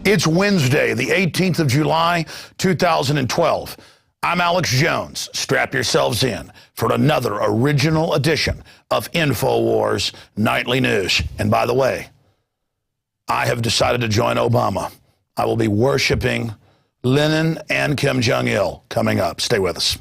It's Wednesday, the 18th of July, 2012. I'm Alex Jones. Strap yourselves in for another original edition of Infowars Nightly News. And by the way, I have decided to join Obama. I will be worshiping Lenin and Kim Jong-il coming up. Stay with us.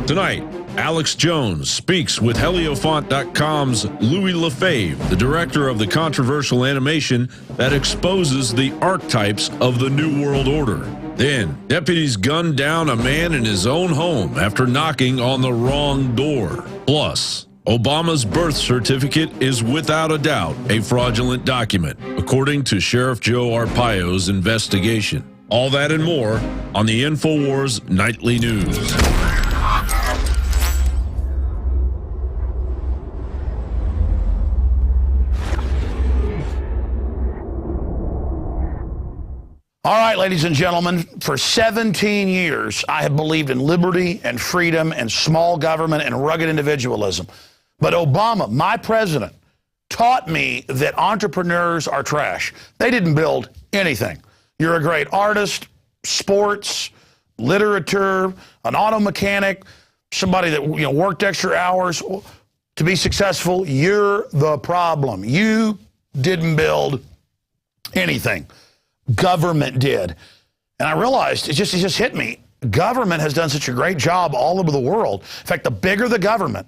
Tonight, Alex Jones speaks with Heliofont.com's Louis Lefebvre, the director of the controversial animation that exposes the archetypes of the New World Order. Then, deputies gunned down a man in his own home after knocking on the wrong door. Plus, Obama's birth certificate is without a doubt a fraudulent document, according to Sheriff Joe Arpaio's investigation. All that and more on the Infowars Nightly News. All right, ladies and gentlemen, for 17 years, I have believed in liberty and freedom and small government and rugged individualism. But Obama, my president, taught me that entrepreneurs are trash. They didn't build anything. You're a great artist, sports, literature, an auto mechanic, somebody that worked extra hours to be successful. You're the problem. You didn't build anything. Government did. And I realized, it just hit me. Government has done such a great job all over the world. In fact, the bigger the government,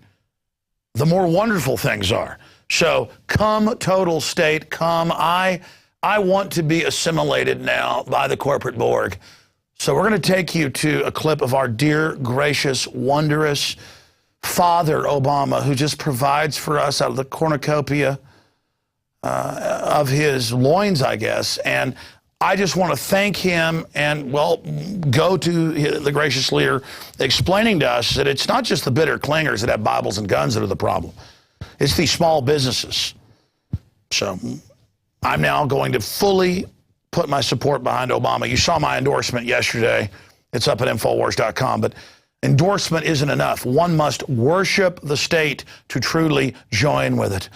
the more wonderful things are. So come total state, come. I want to be assimilated now by the corporate Borg. So we're going to take you to a clip of our dear, gracious, wondrous Father Obama, who just provides for us out of the cornucopia of his loins, I guess. And I just want to thank him and, well, go to the gracious leader explaining to us that it's not just the bitter clingers that have Bibles and guns that are the problem. It's these small businesses. So I'm now going to fully put my support behind Obama. You saw my endorsement yesterday. It's up at Infowars.com. But endorsement isn't enough. One must worship the state to truly join with it.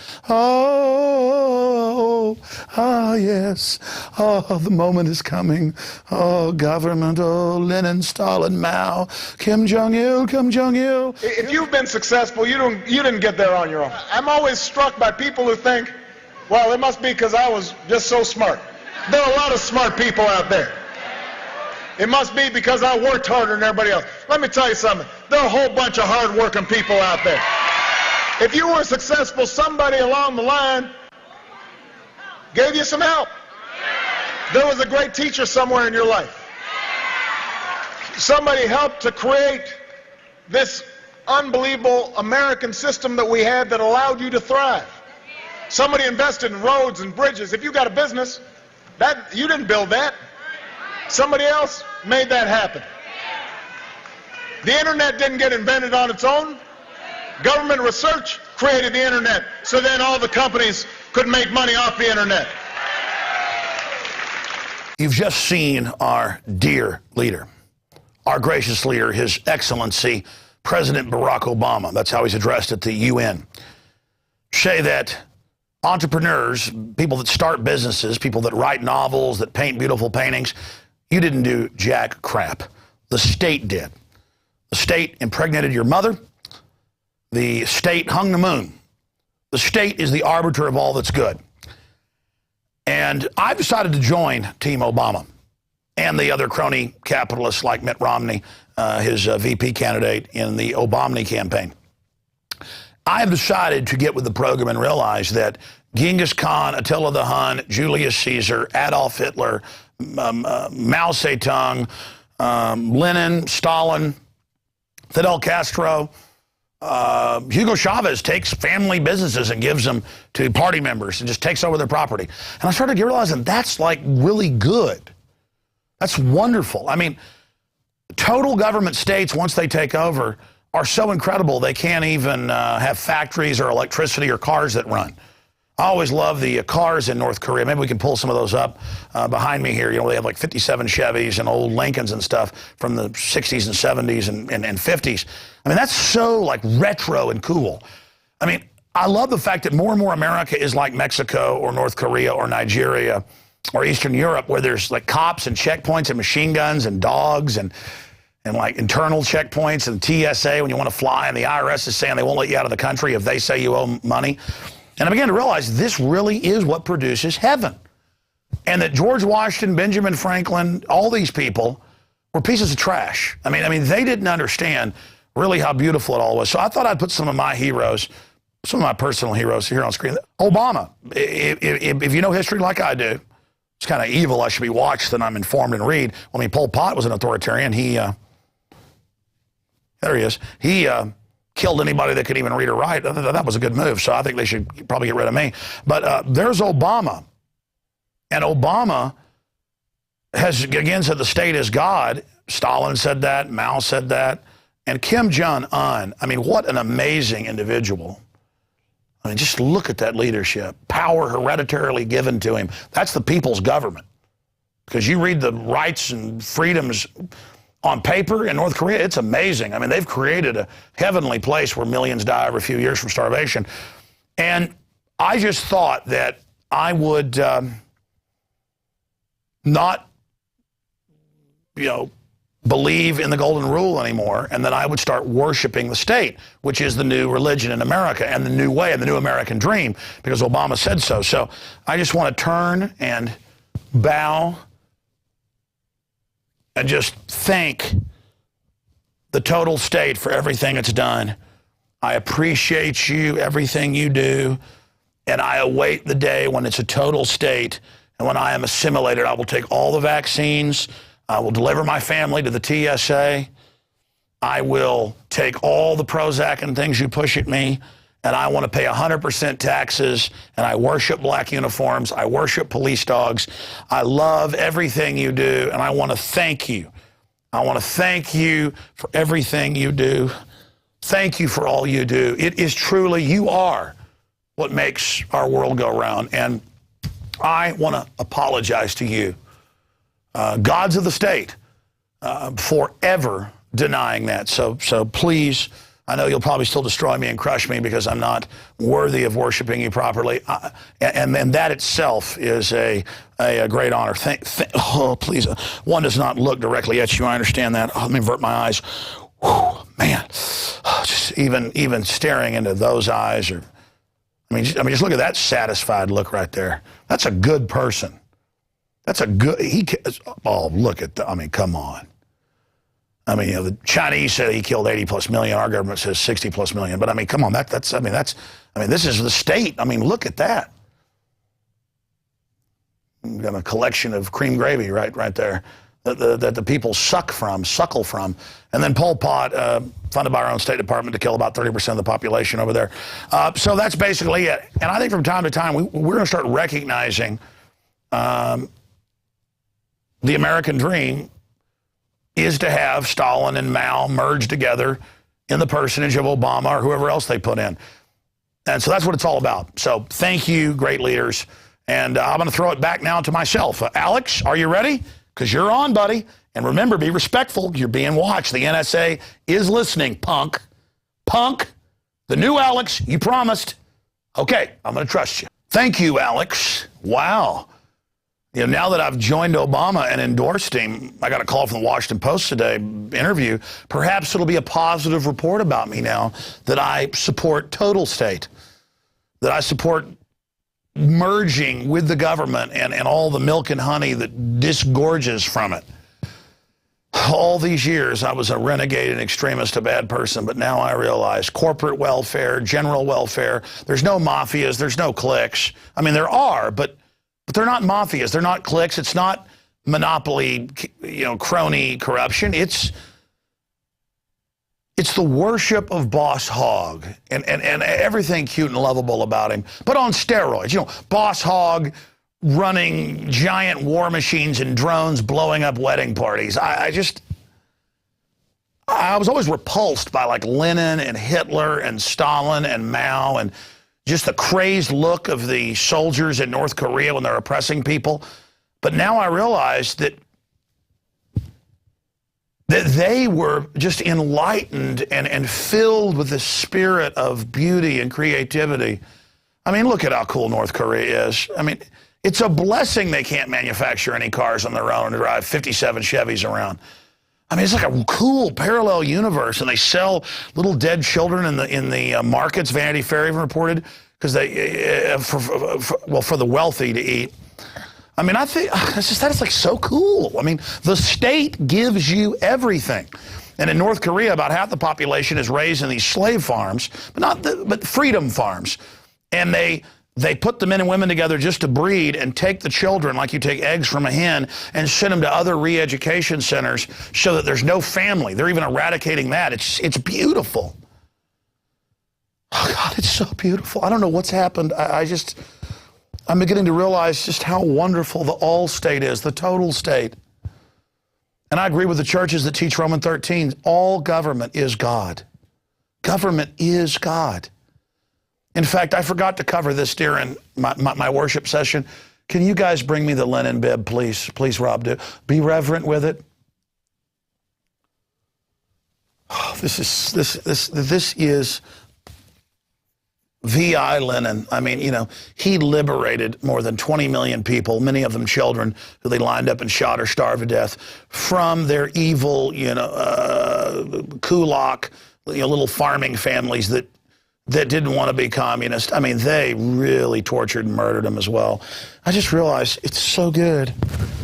Yes. Oh, the moment is coming. Oh, government. Oh, Lenin, Stalin, Mao, Kim Jong-il, Kim Jong-il. If you've been successful, you didn't get there on your own. I'm always struck by people who think, well, it must be because I was just so smart. There are a lot of smart people out there. It must be because I worked harder than everybody else. Let me tell you something. There are a whole bunch of hard-working people out there. If you were successful, somebody along the line gave you some help. There was a great teacher somewhere in your life. Somebody helped to create this unbelievable American system that we had that allowed you to thrive. Somebody invested in roads and bridges. If you got a business, you didn't build that. Somebody else made that happen. The internet didn't get invented on its own. Government research created the internet, so then all the companies could make money off the internet. You've just seen our dear leader, our gracious leader, His Excellency, President Barack Obama. That's how he's addressed at the UN. Say that entrepreneurs, people that start businesses, people that write novels, that paint beautiful paintings, you didn't do jack crap. The state did. The state impregnated your mother. The state hung the moon. The state is the arbiter of all that's good. And I've decided to join Team Obama and the other crony capitalists like Mitt Romney, his VP candidate in the Obama campaign. I have decided to get with the program and realize that Genghis Khan, Attila the Hun, Julius Caesar, Adolf Hitler, Mao Zedong, Lenin, Stalin, Fidel Castro, Hugo Chavez takes family businesses and gives them to party members and just takes over their property. And I started realizing that's like really good. That's wonderful. I mean, total government states, once they take over, are so incredible they can't even have factories or electricity or cars that run. I always love the cars in North Korea. Maybe we can pull some of those up behind me here. You know, they have like 57 Chevys and old Lincolns and stuff from the 60s and 70s and 50s. I mean, that's so like retro and cool. I mean, I love the fact that more and more America is like Mexico or North Korea or Nigeria or Eastern Europe, where there's like cops and checkpoints and machine guns and dogs and like internal checkpoints and TSA when you want to fly, and the IRS is saying they won't let you out of the country if they say you owe money. And I began to realize this really is what produces heaven. And that George Washington, Benjamin Franklin, all these people were pieces of trash. I mean, they didn't understand really how beautiful it all was. So I thought I'd put some of my heroes, some of my personal heroes here on screen. Obama, if you know history like I do, it's kind of evil I should be watched than I'm informed and read. I mean, Pol Pot was an authoritarian. There he is. He killed anybody that could even read or write. That was a good move, so I think they should probably get rid of me. But there's Obama. And Obama has, again, said the state is God. Stalin said that. Mao said that. And Kim Jong-un, I mean, what an amazing individual. I mean, just look at that leadership. Power hereditarily given to him. That's the people's government. Because you read the rights and freedoms on paper in North Korea, it's amazing. I mean, they've created a heavenly place where millions die every few years from starvation. And I just thought that I would not, believe in the golden rule anymore, and then I would start worshiping the state, which is the new religion in America and the new way and the new American dream, because Obama said so. So I just want to turn and bow and just thank the total state for everything it's done. I appreciate you, everything you do, and I await the day when it's a total state, and when I am assimilated, I will take all the vaccines, I will deliver my family to the TSA, I will take all the Prozac and things you push at me, and I want to pay 100% taxes, and I worship black uniforms, I worship police dogs, I love everything you do, and I want to thank you. I want to thank you for everything you do. Thank you for all you do. It is truly, you are what makes our world go round, and I want to apologize to you, gods of the state, for ever denying that. So please, I know you'll probably still destroy me and crush me because I'm not worthy of worshiping you properly. And that itself is a great honor. Oh, please, one does not look directly at you. I understand that. Let me avert my eyes. Whew, man, just even staring into those eyes, or just look at that satisfied look right there. That's a good person. That's a good. Look at. Come on. The Chinese said he killed 80+ million. Our government says 60+ million. But come on, this is the state. Look at that. We've got a collection of cream gravy right there that the people suckle from. And then Pol Pot, funded by our own State Department to kill about 30% of the population over there. So that's basically it. And I think from time to time, we're going to start recognizing the American dream is to have Stalin and Mao merged together in the personage of Obama or whoever else they put in. And so that's what it's all about. So thank you, great leaders. And I'm going to throw it back now to myself. Alex, are you ready? Because you're on, buddy. And remember, be respectful. You're being watched. The NSA is listening, punk. Punk, the new Alex, you promised. Okay, I'm going to trust you. Thank you, Alex. Wow. Now that I've joined Obama and endorsed him, I got a call from the Washington Post today, interview. Perhaps it'll be a positive report about me now that I support total state, that I support merging with the government and all the milk and honey that disgorges from it. All these years, I was a renegade and extremist, a bad person, but now I realize corporate welfare, general welfare, there's no mafias, there's no cliques. There are, but they're not mafias, they're not cliques, it's not monopoly, crony corruption. It's the worship of Boss Hogg and everything cute and lovable about him, but on steroids. Boss Hogg running giant war machines and drones blowing up wedding parties. I was always repulsed by like Lenin and Hitler and Stalin and Mao and just the crazed look of the soldiers in North Korea when they're oppressing people. But now I realize that that they were just enlightened and filled with the spirit of beauty and creativity. I mean, look at how cool North Korea is. I mean, it's a blessing they can't manufacture any cars on their own and drive 57 Chevys around. I mean, it's like a cool parallel universe, and they sell little dead children in the markets. Vanity Fair even reported, because they for the wealthy to eat. I mean, I think that is like so cool. I mean, the state gives you everything, and in North Korea, about half the population is raised in these slave farms, but freedom farms, and they put the men and women together just to breed and take the children like you take eggs from a hen and send them to other re-education centers so that there's no family. They're even eradicating that. It's beautiful. Oh, God, it's so beautiful. I don't know what's happened. I'm beginning to realize just how wonderful the all state is, the total state. And I agree with the churches that teach Romans 13. All government is God. Government is God. In fact, I forgot to cover this during my worship session. Can you guys bring me the linen bib, please? Please, Rob, do. Be reverent with it. Oh, this is VI linen. I mean, you know, he liberated more than 20 million people, many of them children, who they lined up and shot or starved to death from their evil, kulak, little farming families that didn't want to be communist. I mean, they really tortured and murdered them as well. I just realized it's so good.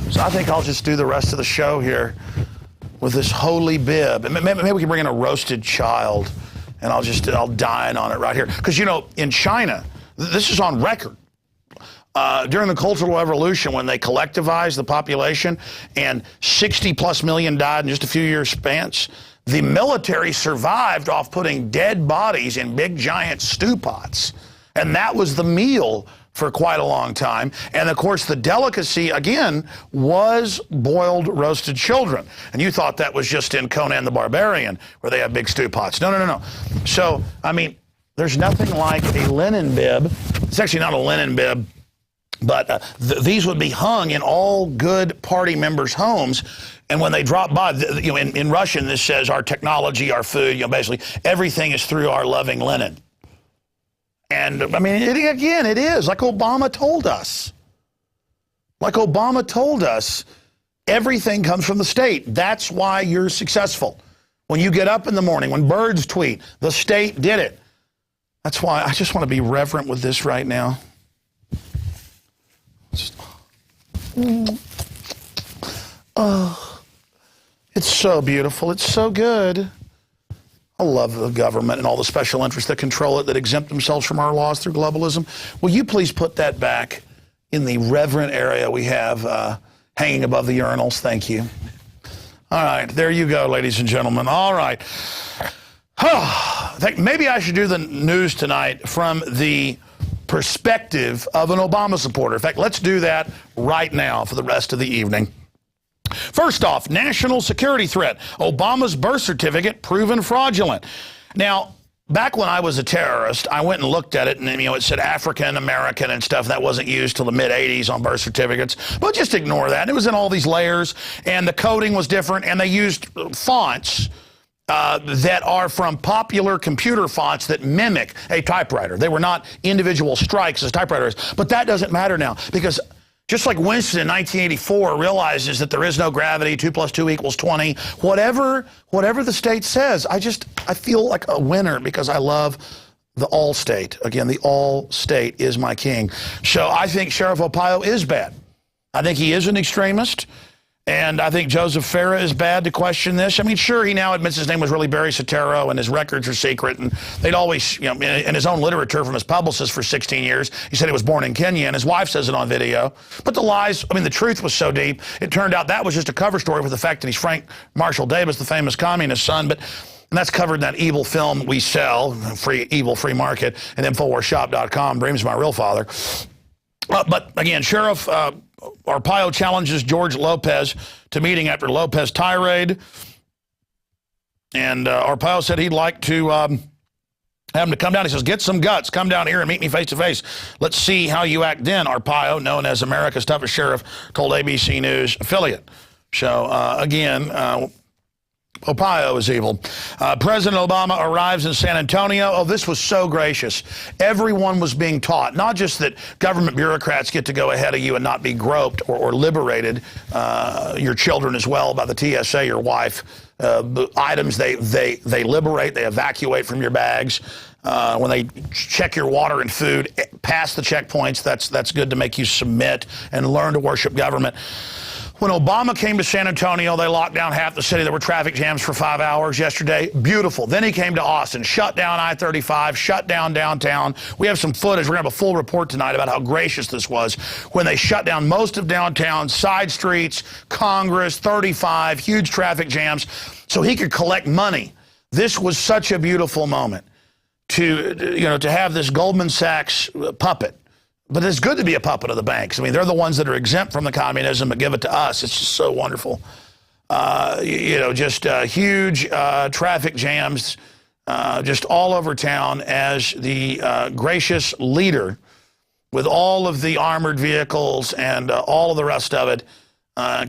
So I think I'll just do the rest of the show here with this holy bib. And maybe we can bring in a roasted child, and I'll dine on it right here. Because, in China, this is on record. During the Cultural Revolution, when they collectivized the population and 60+ million died in just a few years' spans, the military survived off putting dead bodies in big giant stew pots. And that was the meal for quite a long time. And of course, the delicacy, again, was boiled roasted children. And you thought that was just in Conan the Barbarian, where they have big stew pots. No. So, I mean, there's nothing like a linen bib. It's actually not a linen bib, but these would be hung in all good party members' homes. And when they drop by, in Russian, this says our technology, our food, basically everything is through our loving linen. And I mean, it is like Obama told us. Like Obama told us, everything comes from the state. That's why you're successful. When you get up in the morning, when birds tweet, the state did it. That's why I just want to be reverent with this right now. Oh, it's so beautiful. It's so good. I love the government and all the special interests that control it, that exempt themselves from our laws through globalism. Will you please put that back in the reverent area we have hanging above the urinals? Thank you. All right, there you go, ladies and gentlemen. All right. I think maybe I should do the news tonight from the perspective of an Obama supporter. In fact, let's do that right now for the rest of the evening. First off, national security threat. Obama's birth certificate proven fraudulent. Now, back when I was a terrorist, I went and looked at it, and it said African American and stuff. That wasn't used till the mid-'80s on birth certificates. But just ignore that. It was in all these layers, and the coding was different, and they used fonts that are from popular computer fonts that mimic a typewriter. They were not individual strikes as typewriters. But that doesn't matter now, because just like Winston in 1984 realizes that there is no gravity, 2 + 2 = 20, whatever the state says, I feel like a winner because I love the all state. Again, the all state is my king. So I think Sheriff Arpaio is bad. I think he is an extremist. And I think Joseph Farah is bad to question this. I mean, sure, he now admits his name was really Barry Soetoro and his records are secret. And they'd always, in his own literature from his publicist for 16 years, he said he was born in Kenya, and his wife says it on video. But the lies, the truth was so deep, it turned out that was just a cover story for the fact that he's Frank Marshall Davis, the famous communist son. And that's covered in that evil film we sell, evil free market, and Infowarsshop.com, Dreams of My Real Father. But again, Sheriff Arpaio challenges George Lopez to meeting after Lopez tirade. And Arpaio said he'd like to have him to come down. He says, get some guts. Come down here and meet me face to face. Let's see how you act then, Arpaio, known as America's toughest sheriff, told ABC News affiliate. So, again, Ohio is evil. President Obama arrives in San Antonio. Oh, this was so gracious. Everyone was being taught, not just that government bureaucrats get to go ahead of you and not be groped or liberated, your children as well by the TSA, your wife. The items they liberate, they evacuate from your bags. When they check your water and food past the checkpoints, that's good to make you submit and learn to worship government. When Obama came to San Antonio, they locked down half the city. There were traffic jams for 5 hours yesterday. Beautiful. Then he came to Austin, shut down I-35, shut down downtown. We have some footage. We're going to have a full report tonight about how gracious this was when they shut down most of downtown, side streets, Congress, 35, huge traffic jams, so he could collect money. This was such a beautiful moment to have this Goldman Sachs puppet. But it's good to be a puppet of the banks. I mean, they're the ones that are exempt from the communism but give it to us. It's just so wonderful. Huge traffic jams just all over town as the gracious leader with all of the armored vehicles and all of the rest of it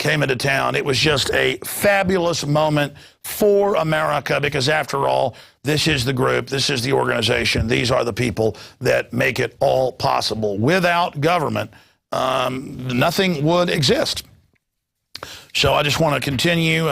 came into town. It was just a fabulous moment for America because, after all, this is the group, this is the organization, these are the people that make it all possible. Without government, nothing would exist. So I just want to continue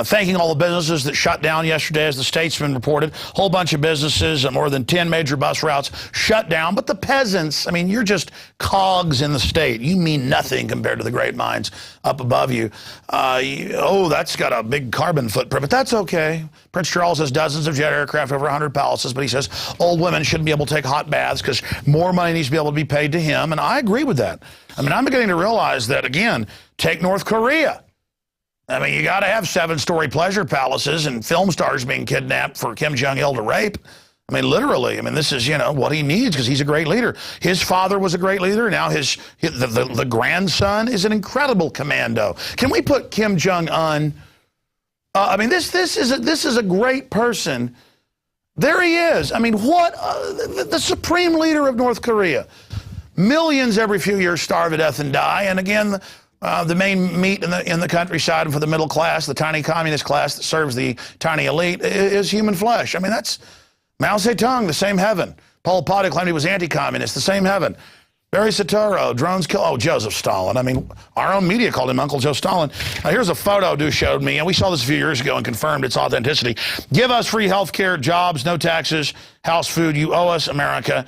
thanking all the businesses that shut down yesterday, as the Statesman reported. A whole bunch of businesses, more than 10 major bus routes shut down. But the peasants, I mean, you're just cogs in the state. You mean nothing compared to the great minds up above you. That's got a big carbon footprint, but that's okay. Prince Charles has dozens of jet aircraft, over 100 palaces, but he says old women shouldn't be able to take hot baths because more money needs to be able to be paid to him. And I agree with that. I mean, I'm beginning to realize that, again, take North Korea. I mean, you got to have 7-story pleasure palaces and film stars being kidnapped for Kim Jong-il to rape. I mean, literally. I mean, this is, what he needs because he's a great leader. His father was a great leader. Now the grandson is an incredible commando. Can we put Kim Jong-un? This is a great person. There he is. I mean, what the supreme leader of North Korea. Millions every few years starve to death and die. And again, the main meat in the countryside and for the middle class, the tiny communist class that serves the tiny elite, is human flesh. I mean, that's Mao Zedong, the same heaven. Pol Pot, who claimed he was anti-communist, the same heaven. Barry Soetoro, drones kill. Joseph Stalin. I mean, our own media called him Uncle Joe Stalin. Here's a photo Dew showed me, and we saw this a few years ago and confirmed its authenticity. Give us free health care, jobs, no taxes, house food. You owe us, America.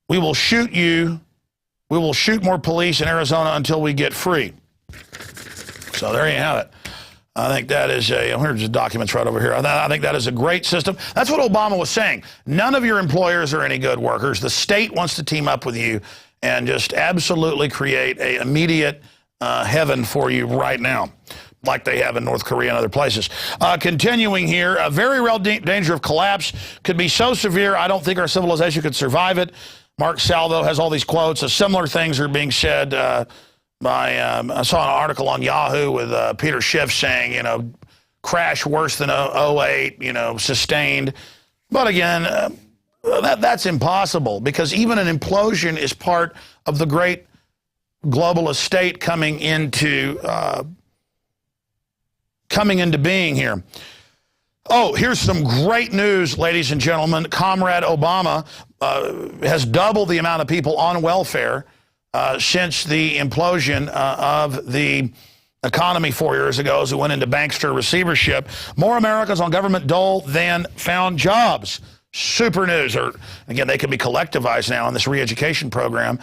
We will shoot you. We will shoot more police in Arizona until we get free. So there you have it. I think that is here's the documents right over here. I think that is a great system. That's what Obama was saying. None of your employers are any good workers. The state wants to team up with you and just absolutely create an immediate heaven for you right now, like they have in North Korea and other places. Continuing here, a very real danger of collapse could be so severe I don't think our civilization could survive it. Mark Salvo has all these quotes. Similar things are being said I saw an article on Yahoo with Peter Schiff saying, crash worse than 08, sustained. But again, that's impossible because even an implosion is part of the great globalist state coming into being here. Oh, here's some great news, ladies and gentlemen. Comrade Obama has doubled the amount of people on welfare since the implosion of the economy 4 years ago as it went into bankster receivership. More Americans on government dole than found jobs. Super news. Or again, they can be collectivized now in this re-education program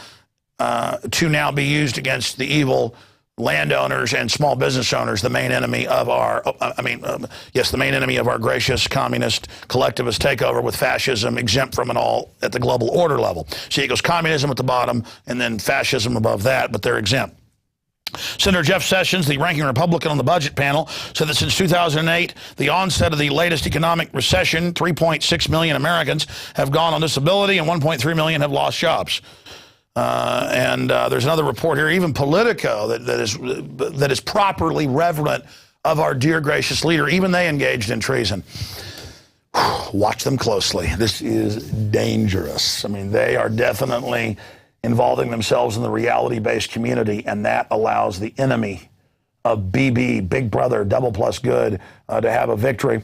to now be used against the evil landowners and small business owners, the main enemy of our, the main enemy of our gracious communist collectivist takeover with fascism exempt from it all at the global order level. See, it goes communism at the bottom and then fascism above that, but they're exempt. Senator Jeff Sessions, the ranking Republican on the budget panel, said that since 2008, the onset of the latest economic recession, 3.6 million Americans have gone on disability and 1.3 million have lost jobs. There's another report here, even Politico, that is properly reverent of our dear gracious leader. Even they engaged in treason. Watch them closely. This is dangerous. I mean, they are definitely involving themselves in the reality-based community, and that allows the enemy BB, Big Brother, double plus good, to have a victory.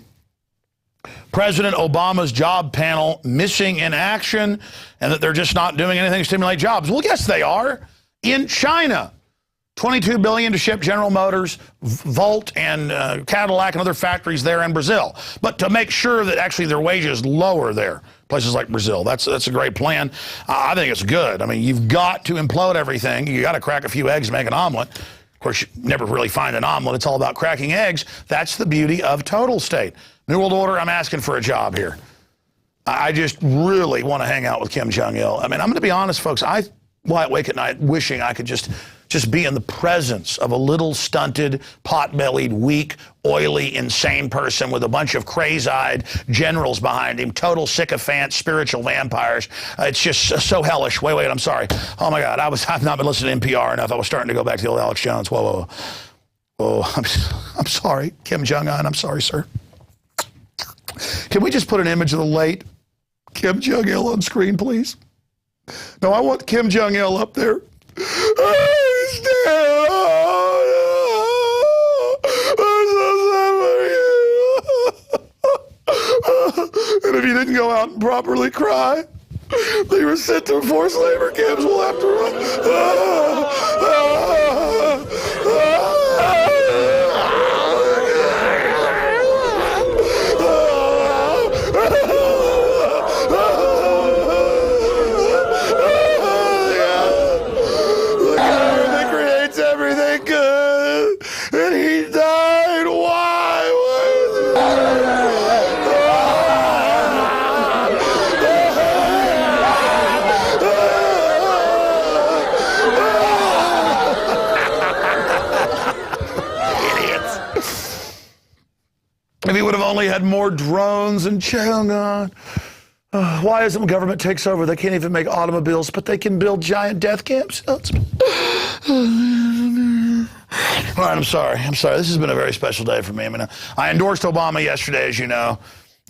President Obama's job panel missing in action, and that they're just not doing anything to stimulate jobs. Well, yes, they are. In China, $22 billion to ship General Motors, Volt, and Cadillac and other factories there in Brazil. But to make sure that actually their wages lower there, places like Brazil. That's a great plan. I think it's good. I mean, you've got to implode everything. You got to crack a few eggs and make an omelet. Of course, you never really find an omelet. It's all about cracking eggs. That's the beauty of total state. New World Order, I'm asking for a job here. I just really want to hang out with Kim Jong-il. I mean, I'm going to be honest, folks. I lie awake at night wishing I could just be in the presence of a little stunted, pot-bellied, weak, oily, insane person with a bunch of crazy-eyed generals behind him, total sycophants, spiritual vampires. It's just so hellish. Wait, I'm sorry. Oh, my God, I've not been listening to NPR enough. I was starting to go back to the old Alex Jones. Whoa. I'm sorry, Kim Jong-un. I'm sorry, sir. Can we just put an image of the late Kim Jong-il on screen, please? No, I want Kim Jong-il up there. He's dead. And if you didn't go out and properly cry, they were sent to forced labor camps. We'll have to run. Everything good, and he died. Why was idiots? If he would have only had more drones and Chong-on. Why is it when government takes over, they can't even make automobiles, but they can build giant death camps? All right, I'm sorry. This has been a very special day for me. I mean, I endorsed Obama yesterday, as you know,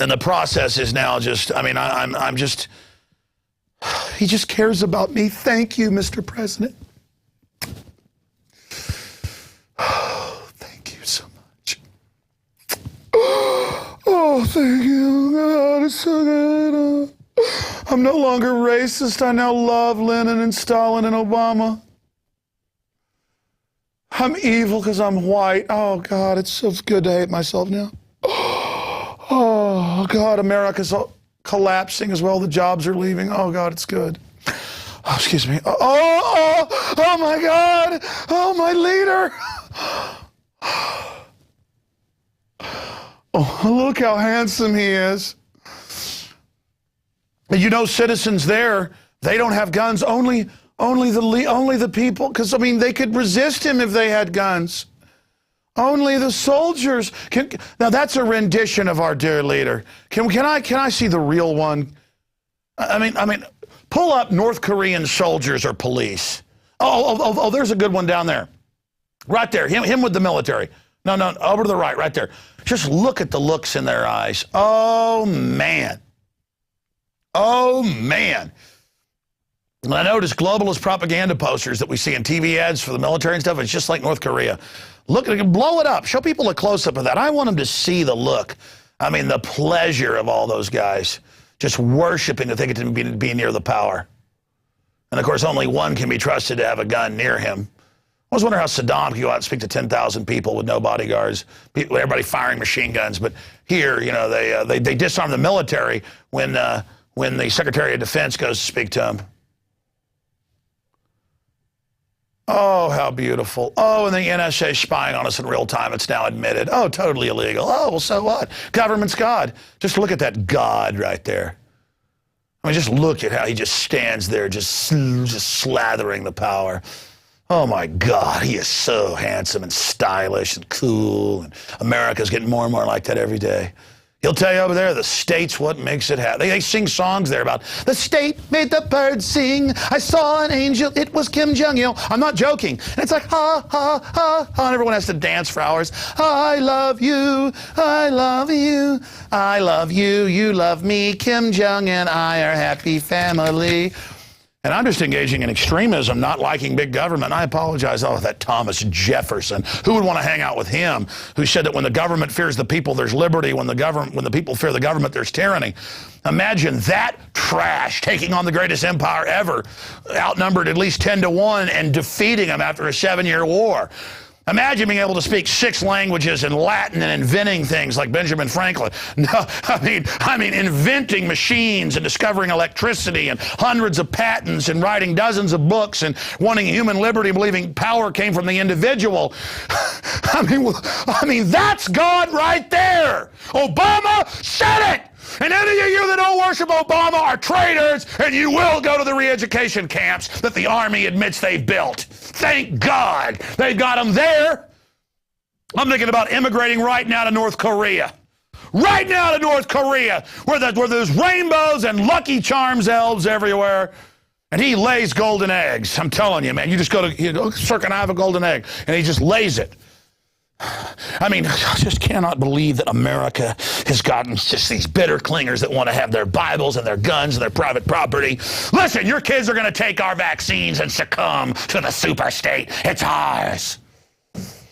and the process is now just, I mean, I'm just, he just cares about me. Thank you, Mr. President. Thank you so much. Oh, thank you. God, it's so good. I'm no longer racist. I now love Lenin and Stalin and Obama. I'm evil because I'm white. Oh, God, it's so good to hate myself now. Oh, God, America's collapsing as well. The jobs are leaving. Oh, God, it's good. Oh, excuse me. Oh, my God. Oh, my leader. Oh, look how handsome he is. You know, citizens there, they don't have guns. Only the people, because, I mean, they could resist him if they had guns. Only the soldiers can. Now, that's a rendition of our dear leader. Can I see the real one? I mean, pull up North Korean soldiers or police. Oh, there's a good one down there. Right there, him with the military. No, over to the right there. Just look at the looks in their eyes. Oh, man. And I notice globalist propaganda posters that we see in TV ads for the military and stuff. It's just like North Korea. Look at it, blow it up. Show people a close-up of that. I want them to see the look. I mean, the pleasure of all those guys just worshiping that they get to be near the power. And, of course, only one can be trusted to have a gun near him. I was wondering how Saddam could go out and speak to 10,000 people with no bodyguards, everybody firing machine guns. But here, you know, they disarm the military when the Secretary of Defense goes to speak to him. Oh, how beautiful. Oh, and the NSA spying on us in real time. It's now admitted. Oh, totally illegal. Oh, well, so what? Government's God. Just look at that God right there. I mean, just look at how he just stands there, just slathering the power. Oh, my God, he is so handsome and stylish and cool. And America's getting more and more like that every day. He'll tell you over there, the state's what makes it happen. They sing songs there about, the state made the birds sing. I saw an angel. It was Kim Jong-il. I'm not joking. And it's like, ha, ha, ha, ha. And everyone has to dance for hours. I love you. I love you. I love you. You love me. Kim Jong and I are happy family. And I'm just engaging in extremism, not liking big government. I apologize. Oh, that Thomas Jefferson. Who would want to hang out with him? Who said that when the government fears the people, there's liberty. When the people fear the government, there's tyranny. Imagine that trash taking on the greatest empire ever, outnumbered at least 10-1, and defeating them after a 7-year war. Imagine being able to speak 6 languages in Latin and inventing things like Benjamin Franklin. No, I mean, inventing machines and discovering electricity and hundreds of patents and writing dozens of books and wanting human liberty, believing power came from the individual. I mean, that's God right there. Obama said it. And any of you that don't worship Obama are traitors, and you will go to the re-education camps that the Army admits they built. Thank God they've got them there. I'm thinking about immigrating right now to North Korea. Right now to North Korea, where there's rainbows and Lucky Charms elves everywhere. And he lays golden eggs. I'm telling you, man. You just go to, sir, can I have a golden egg? And he just lays it. I mean, I just cannot believe that America has gotten just these bitter clingers that want to have their Bibles and their guns and their private property. Listen, your kids are going to take our vaccines and succumb to the super state. It's ours.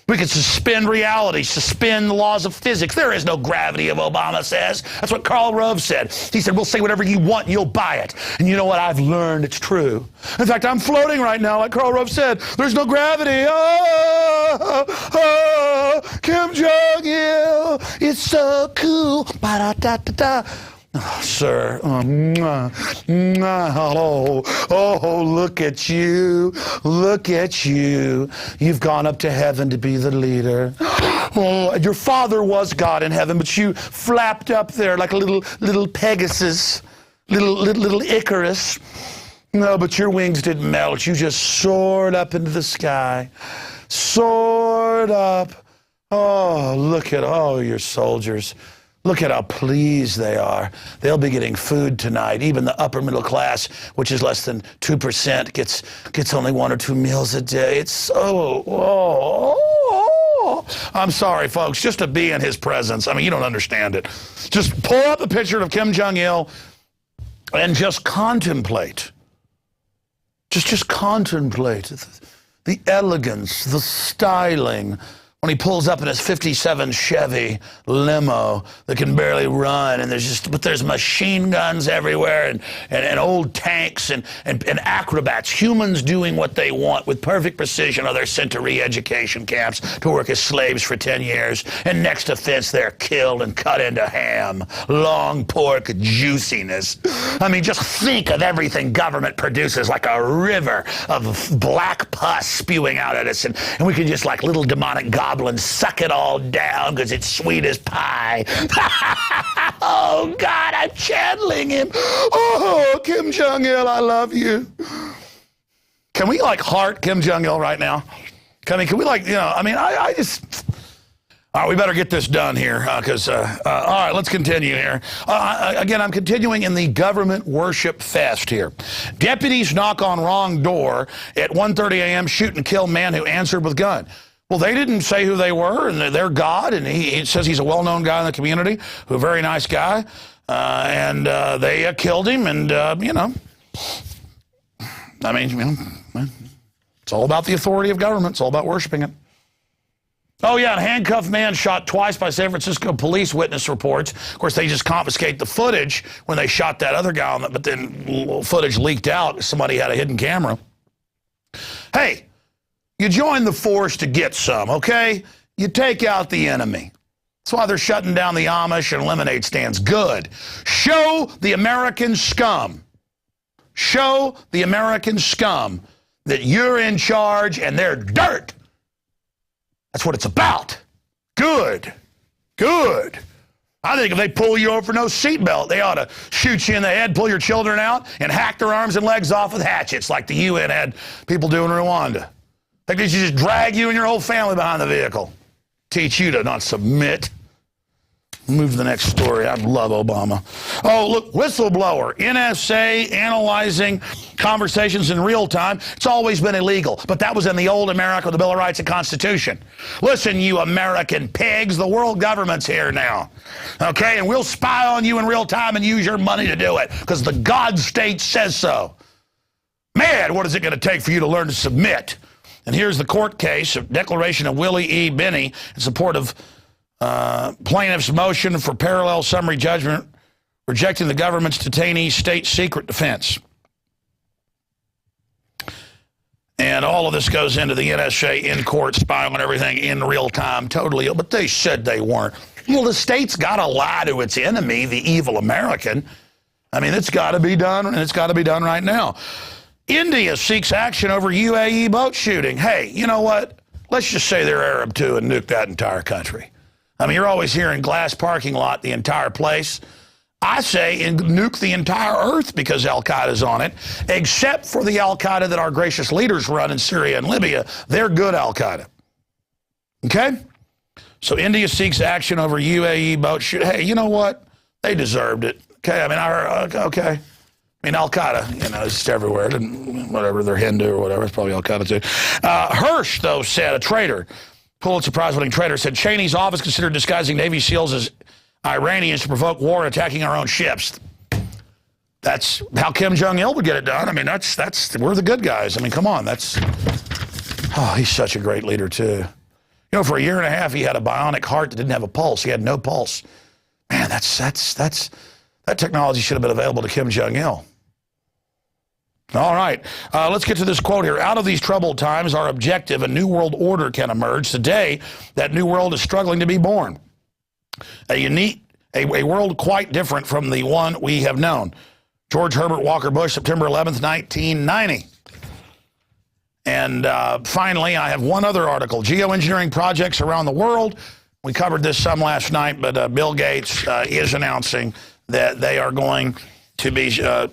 We could suspend reality, suspend the laws of physics. There is no gravity, Obama says. That's what Karl Rove said. He said, we'll say whatever you want and you'll buy it. And you know what? I've learned it's true. In fact, I'm floating right now, like Karl Rove said. There's no gravity. Kim Jong-il, it's so cool. Ba-da-da-da-da. Oh, sir, oh, look at you, look at you. You've gone up to heaven to be the leader. Oh, your father was God in heaven, but you flapped up there like a little Pegasus, little Icarus. No, but your wings didn't melt. You just soared up into the sky, soared up. Oh, look at all your soldiers. Look at how pleased they are. They'll be getting food tonight. Even the upper middle class, which is less than 2%, gets only 1 or 2 meals a day. It's so, I'm sorry, folks, just to be in his presence. I mean, you don't understand it. Just pull up a picture of Kim Jong-il and just contemplate. Just contemplate the elegance, the styling, when he pulls up in his 57 Chevy limo that can barely run, and there's machine guns everywhere, and old tanks and acrobats, humans doing what they want with perfect precision, or they're sent to re-education camps to work as slaves for 10 years, and next offense they're killed and cut into ham, long pork juiciness. I mean, just think of everything government produces, like a river of black pus spewing out at us, and we can just, like little demonic goblins, suck it all down because it's sweet as pie. Oh, God, I'm channeling him. Oh, Kim Jong-il, I love you. Can we, like, heart Kim Jong-il right now? Can we, like, I just... All right, we better get this done here because, all right, let's continue here. Again, I'm continuing in the government worship fest here. Deputies knock on wrong door at 1:30 a.m., shoot and kill man who answered with gun. Well, they didn't say who they were, and they're God, and he says he's a well-known guy in the community, a very nice guy, and they killed him, and, it's all about the authority of government. It's all about worshiping it. Oh, yeah, a handcuffed man shot twice by San Francisco police, witness reports. Of course, they just confiscate the footage when they shot that other guy on it, but then footage leaked out. Somebody had a hidden camera. Hey, you join the force to get some, okay? You take out the enemy. That's why they're shutting down the Amish and lemonade stands. Good. Show the American scum. Show the American scum that you're in charge and they're dirt. That's what it's about. Good. Good. I think if they pull you over for no seatbelt, they ought to shoot you in the head, pull your children out, and hack their arms and legs off with hatchets like the UN had people do in Rwanda. They should just drag you and your whole family behind the vehicle. Teach you to not submit. Move to the next story. I love Obama. Oh, look, whistleblower. NSA analyzing conversations in real time. It's always been illegal, but that was in the old America with the Bill of Rights and Constitution. Listen, you American pigs, the world government's here now. Okay, and we'll spy on you in real time and use your money to do it because the God state says so. Man, what is it going to take for you to learn to submit? And here's the court case, a declaration of Willie E. Binney in support of plaintiff's motion for parallel summary judgment, rejecting the government's detainee state secret defense. And all of this goes into the NSA in-court spying on everything in real time, totally. But they said they weren't. Well, the state's got to lie to its enemy, the evil American. I mean, it's got to be done, and it's got to be done right now. India seeks action over UAE boat shooting. Hey, you know what? Let's just say they're Arab, too, and nuke that entire country. I mean, you're always hearing glass parking lot, the entire place. I say nuke the entire earth because Al-Qaeda's on it, except for the Al-Qaeda that our gracious leaders run in Syria and Libya. They're good Al-Qaeda. Okay? So India seeks action over UAE boat shooting. Hey, you know what? They deserved it. Okay, I mean, okay. I mean, Al-Qaeda, you know, it's everywhere. Whatever, they're Hindu or whatever. It's probably Al-Qaeda, too. Hirsch, though, said, a traitor, Pulitzer Prize-winning traitor, said Cheney's office considered disguising Navy SEALs as Iranians to provoke war and attacking our own ships. That's how Kim Jong-il would get it done. I mean, we're the good guys. I mean, come on, he's such a great leader, too. You know, for a year and a half, he had a bionic heart that didn't have a pulse. He had no pulse. Man, that technology should have been available to Kim Jong-il. All right, let's get to this quote here. Out of these troubled times, our objective, a new world order, can emerge. Today, that new world is struggling to be born. A world quite different from the one we have known. George Herbert Walker Bush, September 11th, 1990. And finally, I have one other article. Geoengineering projects around the world. We covered this some last night, but Bill Gates is announcing that they are going to be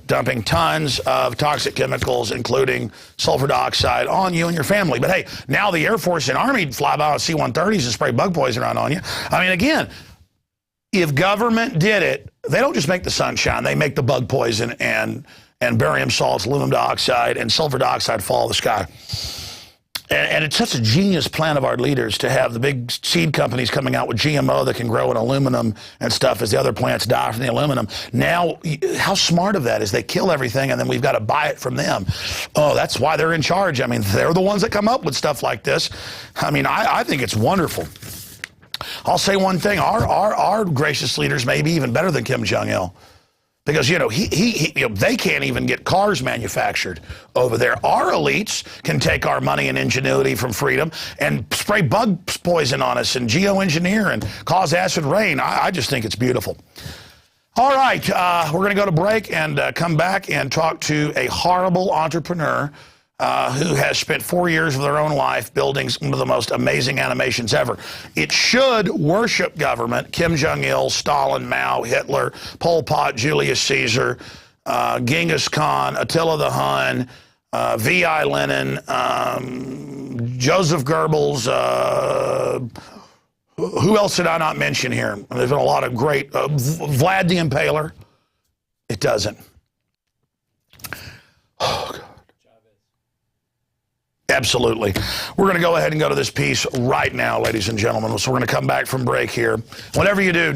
dumping tons of toxic chemicals, including sulfur dioxide, on you and your family. But hey, now the Air Force and Army fly by on C-130s and spray bug poison around on you. I mean, again, if government did it, they don't just make the sunshine. They make the bug poison and barium salts, aluminum dioxide, and sulfur dioxide fall out of the sky. And it's such a genius plan of our leaders to have the big seed companies coming out with GMO that can grow in aluminum and stuff as the other plants die from the aluminum. Now, how smart of that is they kill everything and then we've got to buy it from them. Oh, that's why they're in charge. I mean, they're the ones that come up with stuff like this. I mean, I think it's wonderful. I'll say one thing. Our gracious leaders may be even better than Kim Jong-il. Because, you know, they can't even get cars manufactured over there. Our elites can take our money and ingenuity from freedom and spray bug poison on us and geoengineer and cause acid rain. I just think it's beautiful. All right, we're going to go to break and come back and talk to a horrible entrepreneur who has spent 4 years of their own life building some of the most amazing animations ever. It should worship government. Kim Jong-il, Stalin, Mao, Hitler, Pol Pot, Julius Caesar, Genghis Khan, Attila the Hun, V.I. Lenin, Joseph Goebbels. Who else did I not mention here? There's been a lot of great. Vlad the Impaler. It doesn't. Oh, God. Absolutely. We're going to go ahead and go to this piece right now, ladies and gentlemen. So we're going to come back from break here. Whatever you do,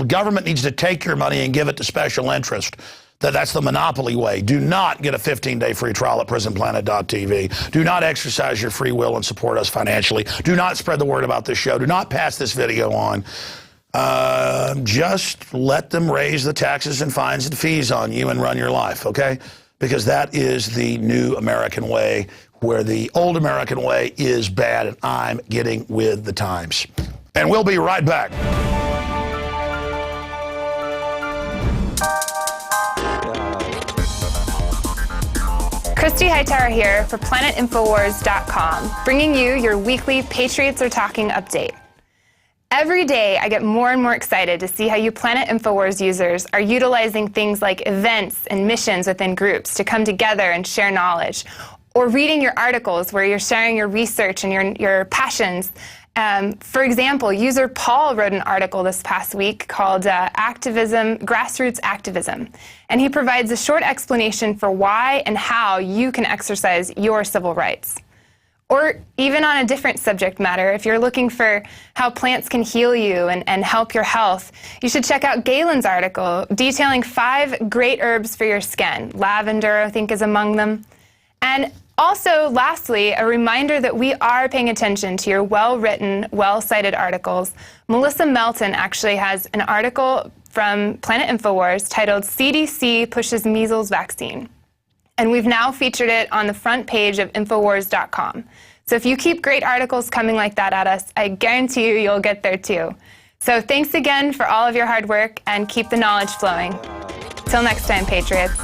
government needs to take your money and give it to special interest. That's the monopoly way. Do not get a 15-day free trial at prisonplanet.tv. Do not exercise your free will and support us financially. Do not spread the word about this show. Do not pass this video on. Just let them raise the taxes and fines and fees on you and run your life, okay? Because that is the new American way, where the old American way is bad, and I'm getting with the times. And we'll be right back. Christy Hightower here for PlanetInfowars.com, bringing you your weekly Patriots Are Talking update. Every day, I get more and more excited to see how you Planet Infowars users are utilizing things like events and missions within groups to come together and share knowledge, or reading your articles where you're sharing your research and your passions. For example, user Paul wrote an article this past week called Grassroots Activism, and he provides a short explanation for why and how you can exercise your civil rights. Or even on a different subject matter, if you're looking for how plants can heal you and help your health, you should check out Galen's article detailing 5 great herbs for your skin. Lavender, I think, is among them. And also, lastly, a reminder that we are paying attention to your well-written, well-cited articles. Melissa Melton actually has an article from Planet Infowars titled CDC Pushes Measles Vaccine. And we've now featured it on the front page of Infowars.com. So if you keep great articles coming like that at us, I guarantee you'll get there too. So thanks again for all of your hard work, and keep the knowledge flowing. Till next time, Patriots.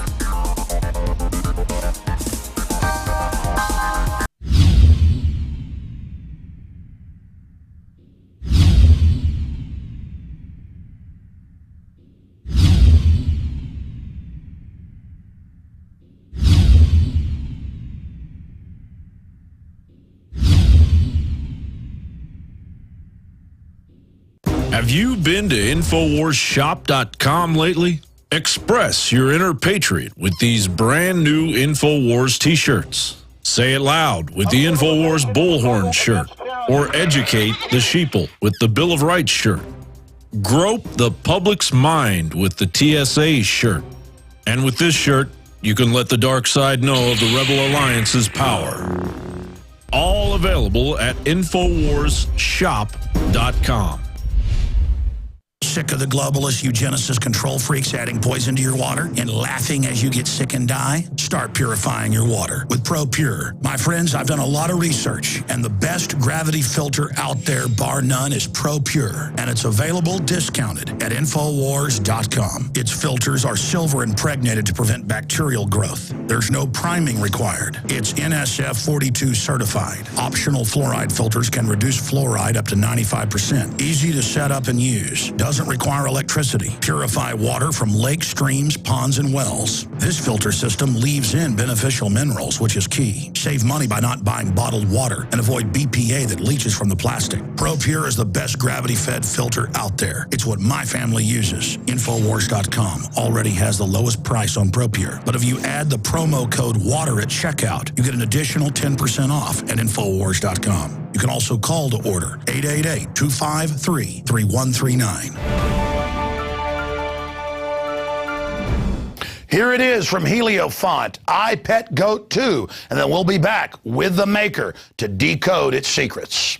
Have you been to InfoWarsShop.com lately? Express your inner patriot with these brand new InfoWars t-shirts. Say it loud with the InfoWars Bullhorn shirt, or educate the sheeple with the Bill of Rights shirt. Grope the public's mind with the TSA shirt. And with this shirt, you can let the dark side know of the Rebel Alliance's power. All available at InfoWarsShop.com. Sick of the globalist eugenicist control freaks adding poison to your water and laughing as you get sick and die? Start purifying your water with ProPure. My friends, I've done a lot of research, and the best gravity filter out there, bar none, is ProPure, and it's available discounted at Infowars.com. Its filters are silver impregnated to prevent bacterial growth. There's no priming required. It's NSF 42 certified. Optional fluoride filters can reduce fluoride up to 95%. Easy to set up and use. Doesn't require electricity. Purify water from lakes, streams, ponds, and wells. This filter system leaves in beneficial minerals, which is key. Save money by not buying bottled water and avoid BPA that leaches from the plastic. ProPure is the best gravity-fed filter out there. It's what my family uses. Infowars.com already has the lowest price on ProPure, but if you add the promo code WATER at checkout, you get an additional 10% off at Infowars.com. You can also call to order 888-253-3139. Here it is from Heliofont, I Pet Goat 2, and then we'll be back with the maker to decode its secrets.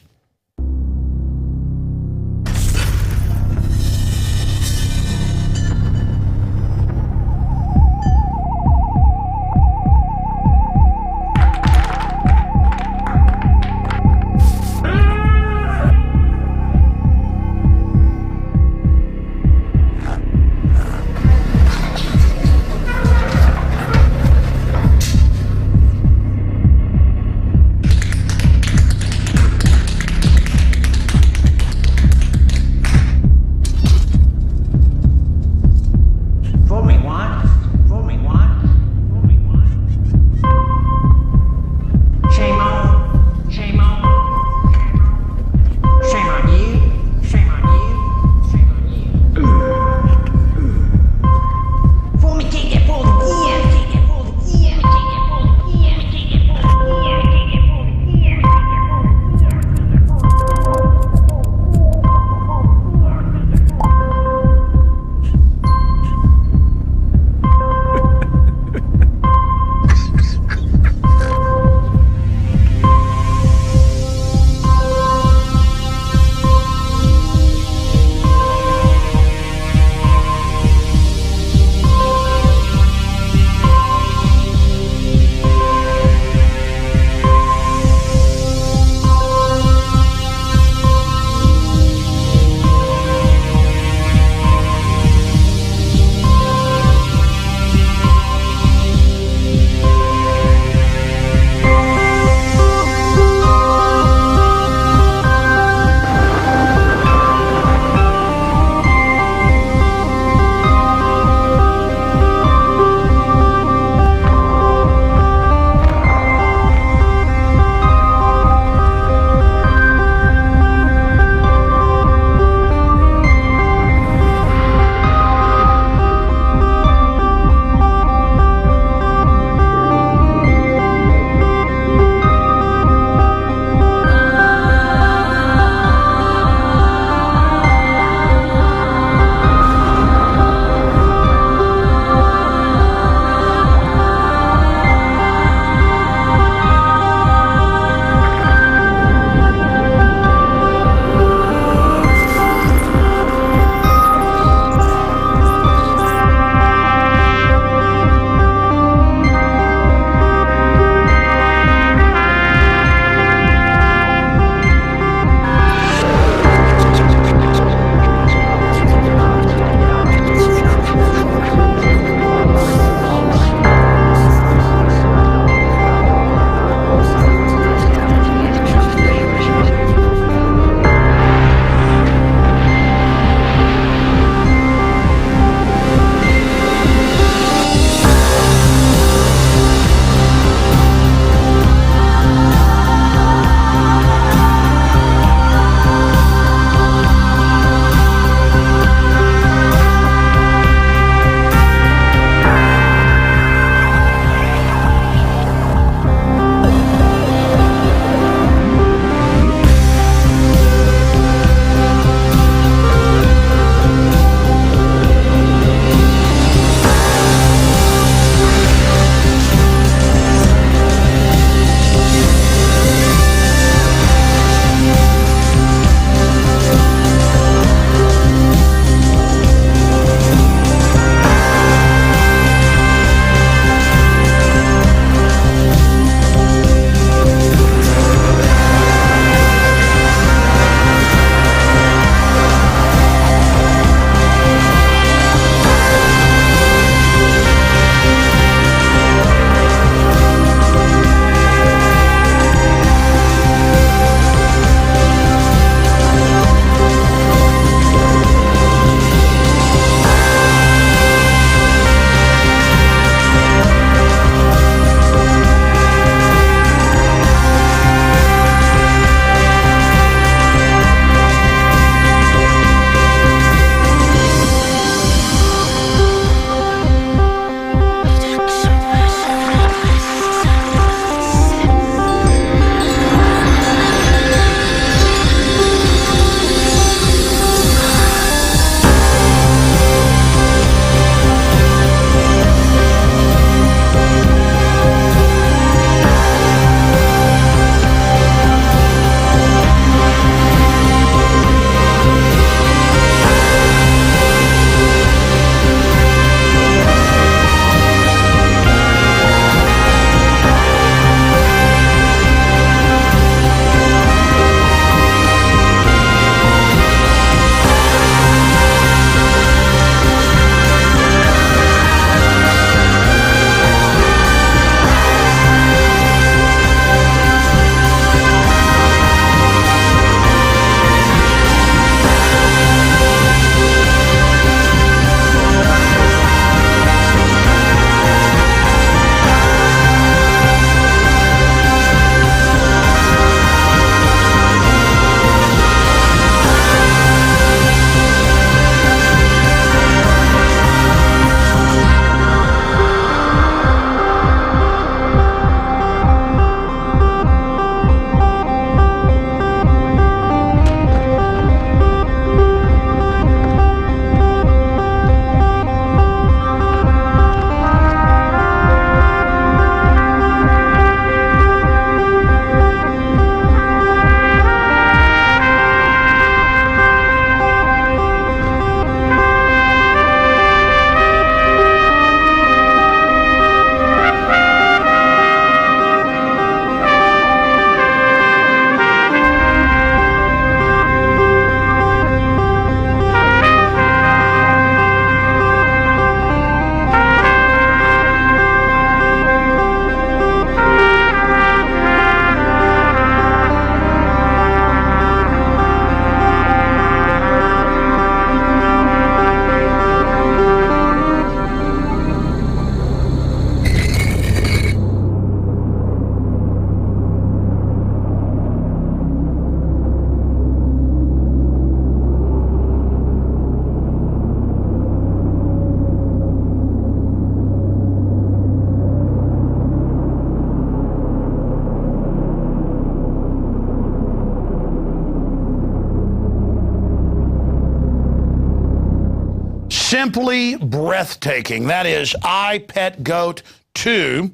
simply breathtaking. That is I, Pet Goat 2.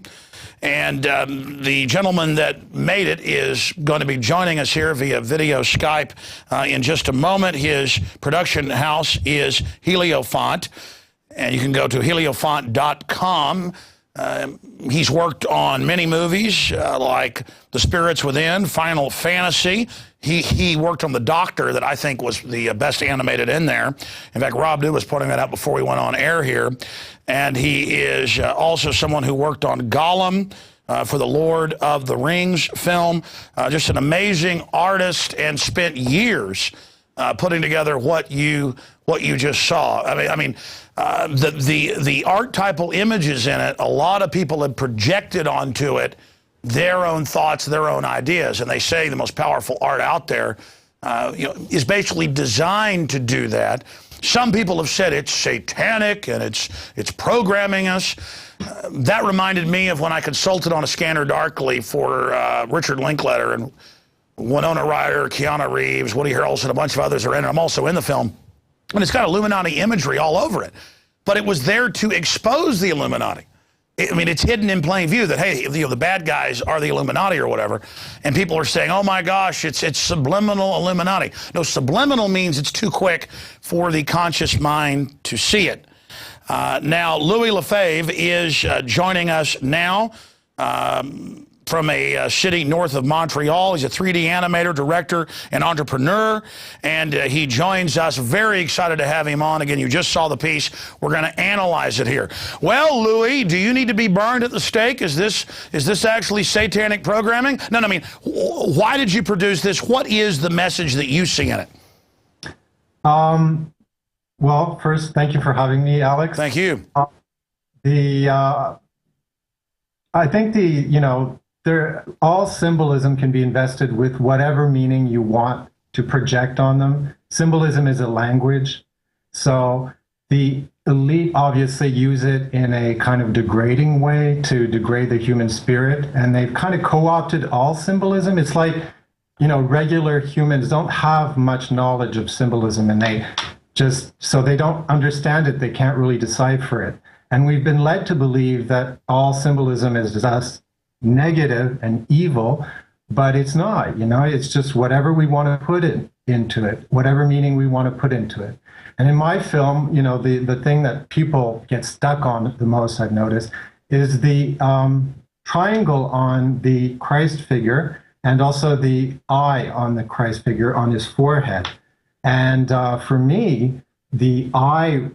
And the gentleman that made it is going to be joining us here via video Skype in just a moment. His production house is Heliofont, and you can go to heliofont.com. He's worked on many movies like The Spirits Within, Final Fantasy. He worked on The Doctor, that I think was the best animated in there. In fact, Rob Dew was putting that out before we went on air here. And he is also someone who worked on Gollum for the Lord of the Rings film. Just an amazing artist, and spent years putting together what you just saw. I mean, the archetypal images in it, a lot of people have projected onto it their own thoughts, their own ideas, and they say the most powerful art out there is basically designed to do that. Some people have said it's satanic and it's programming us. That reminded me of when I consulted on A Scanner Darkly for Richard Linklater, and Winona Ryder, Keanu Reeves, Woody Harrelson, a bunch of others are in it. I'm also in the film. And it's got Illuminati imagery all over it. But it was there to expose the Illuminati. I mean, it's hidden in plain view that, hey, the bad guys are the Illuminati or whatever. And people are saying, oh, my gosh, it's subliminal Illuminati. No, subliminal means it's too quick for the conscious mind to see it. Now, Louis Lefebvre is joining us now from a city north of Montreal. He's a 3D animator, director, and entrepreneur, and he joins us. Very excited to have him on. Again, you just saw the piece. We're going to analyze it here. Well, Louis, do you need to be burned at the stake? Is this actually satanic programming? No, I mean, why did you produce this? What is the message that you see in it? Well, first, thank you for having me, Alex. Thank you. I think all symbolism can be invested with whatever meaning you want to project on them. Symbolism is a language. So the elite obviously use it in a kind of degrading way to degrade the human spirit. And they've kind of co-opted all symbolism. It's like, regular humans don't have much knowledge of symbolism, and so they don't understand it. They can't really decipher it. And we've been led to believe that all symbolism is just negative and evil, but it's not. It's just whatever we want to put into it, whatever meaning we want to put into it. And in my film, the thing that people get stuck on the most, I've noticed, is the triangle on the Christ figure, and also the eye on the Christ figure on his forehead. And for me, the eye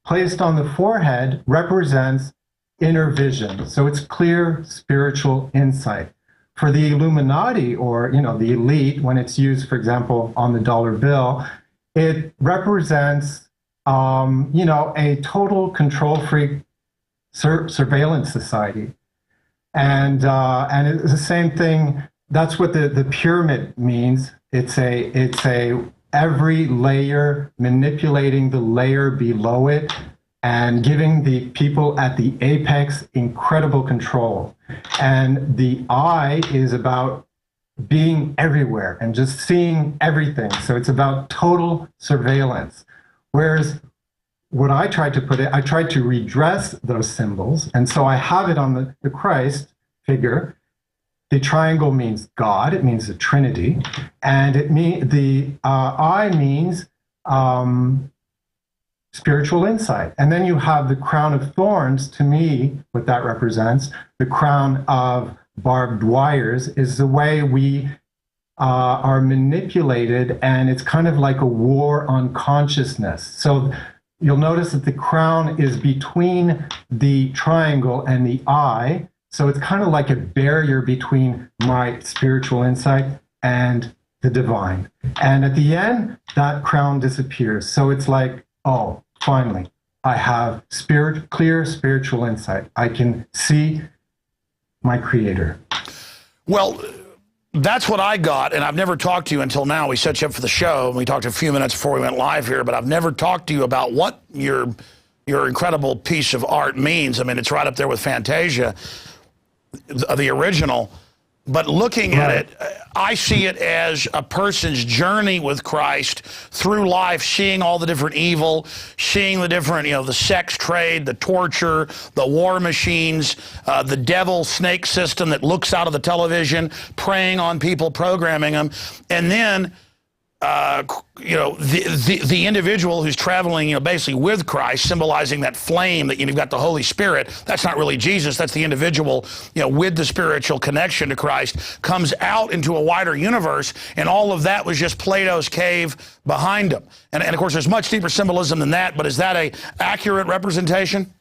placed on the forehead represents inner vision. So it's clear spiritual insight. For the Illuminati, or the elite, when it's used, for example, on the dollar bill, it represents a total control freak surveillance society. And it's the same thing. That's what the pyramid means. It's every layer manipulating the layer below it, and giving the people at the apex incredible control. And the eye is about being everywhere and just seeing everything. So it's about total surveillance. Whereas what I tried to redress those symbols. And so I have it on the Christ figure. The triangle means God, it means the Trinity. And the eye means spiritual insight. And then you have the crown of thorns. To me, what that represents, the crown of barbed wires, is the way we are manipulated, and it's kind of like a war on consciousness. So you'll notice that the crown is between the triangle and the eye. So it's kind of like a barrier between my spiritual insight and the divine. And at the end, that crown disappears. So it's like, oh, finally, I have clear spiritual insight. I can see my Creator. Well, that's what I got, and I've never talked to you until now. We set you up for the show, and we talked a few minutes before we went live here, but I've never talked to you about what your incredible piece of art means. I mean, it's right up there with Fantasia, the original. But looking at it, I see it as a person's journey with Christ through life, seeing all the different evil, seeing the different, the sex trade, the torture, the war machines, the devil snake system that looks out of the television, preying on people, programming them, and then the individual who's traveling, basically with Christ, symbolizing that flame that you've got the Holy Spirit. That's not really Jesus. That's the individual, with the spiritual connection to Christ, comes out into a wider universe, and all of that was just Plato's cave behind him. And of course, there's much deeper symbolism than that. But is that a accurate representation?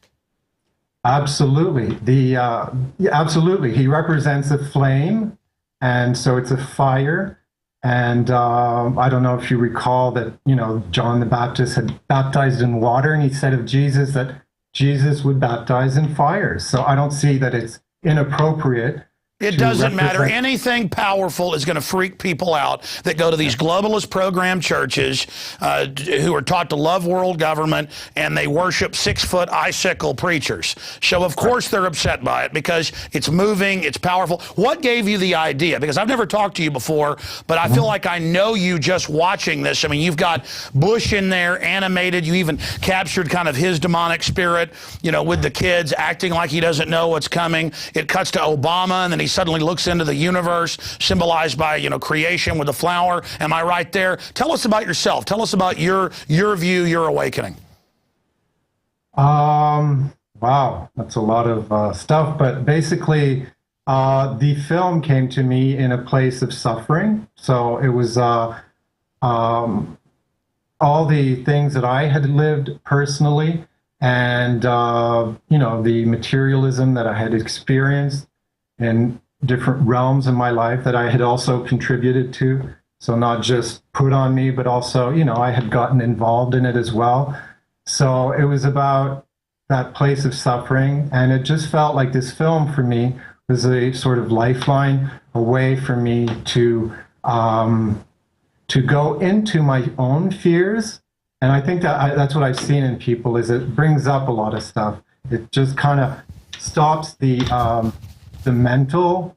Absolutely. Absolutely. He represents a flame, and so it's a fire. And I don't know if you recall that, John the Baptist had baptized in water, and he said of Jesus that Jesus would baptize in fire. So I don't see that it's inappropriate. It doesn't matter. Anything powerful is going to freak people out that go to these globalist program churches who are taught to love world government, and they worship 6-foot icicle preachers. So, of course, they're upset by it because it's moving, it's powerful. What gave you the idea? Because I've never talked to you before, but I feel like I know you just watching this. I mean, you've got Bush in there, animated. You even captured kind of his demonic spirit, with the kids acting like he doesn't know what's coming. It cuts to Obama, and then he suddenly looks into the universe, symbolized by, creation with the flower. Am I right there? Tell us about yourself. Tell us about your view, your awakening. Wow, that's a lot of stuff. But basically, the film came to me in a place of suffering. So it was all the things that I had lived personally, and the materialism that I had experienced in different realms in my life that I had also contributed to. So not just put on me, but also, I had gotten involved in it as well. So it was about that place of suffering. And it just felt like this film for me was a sort of lifeline, a way for me to go into my own fears. And I think that that's what I've seen in people, is it brings up a lot of stuff. It just kind of stops the mental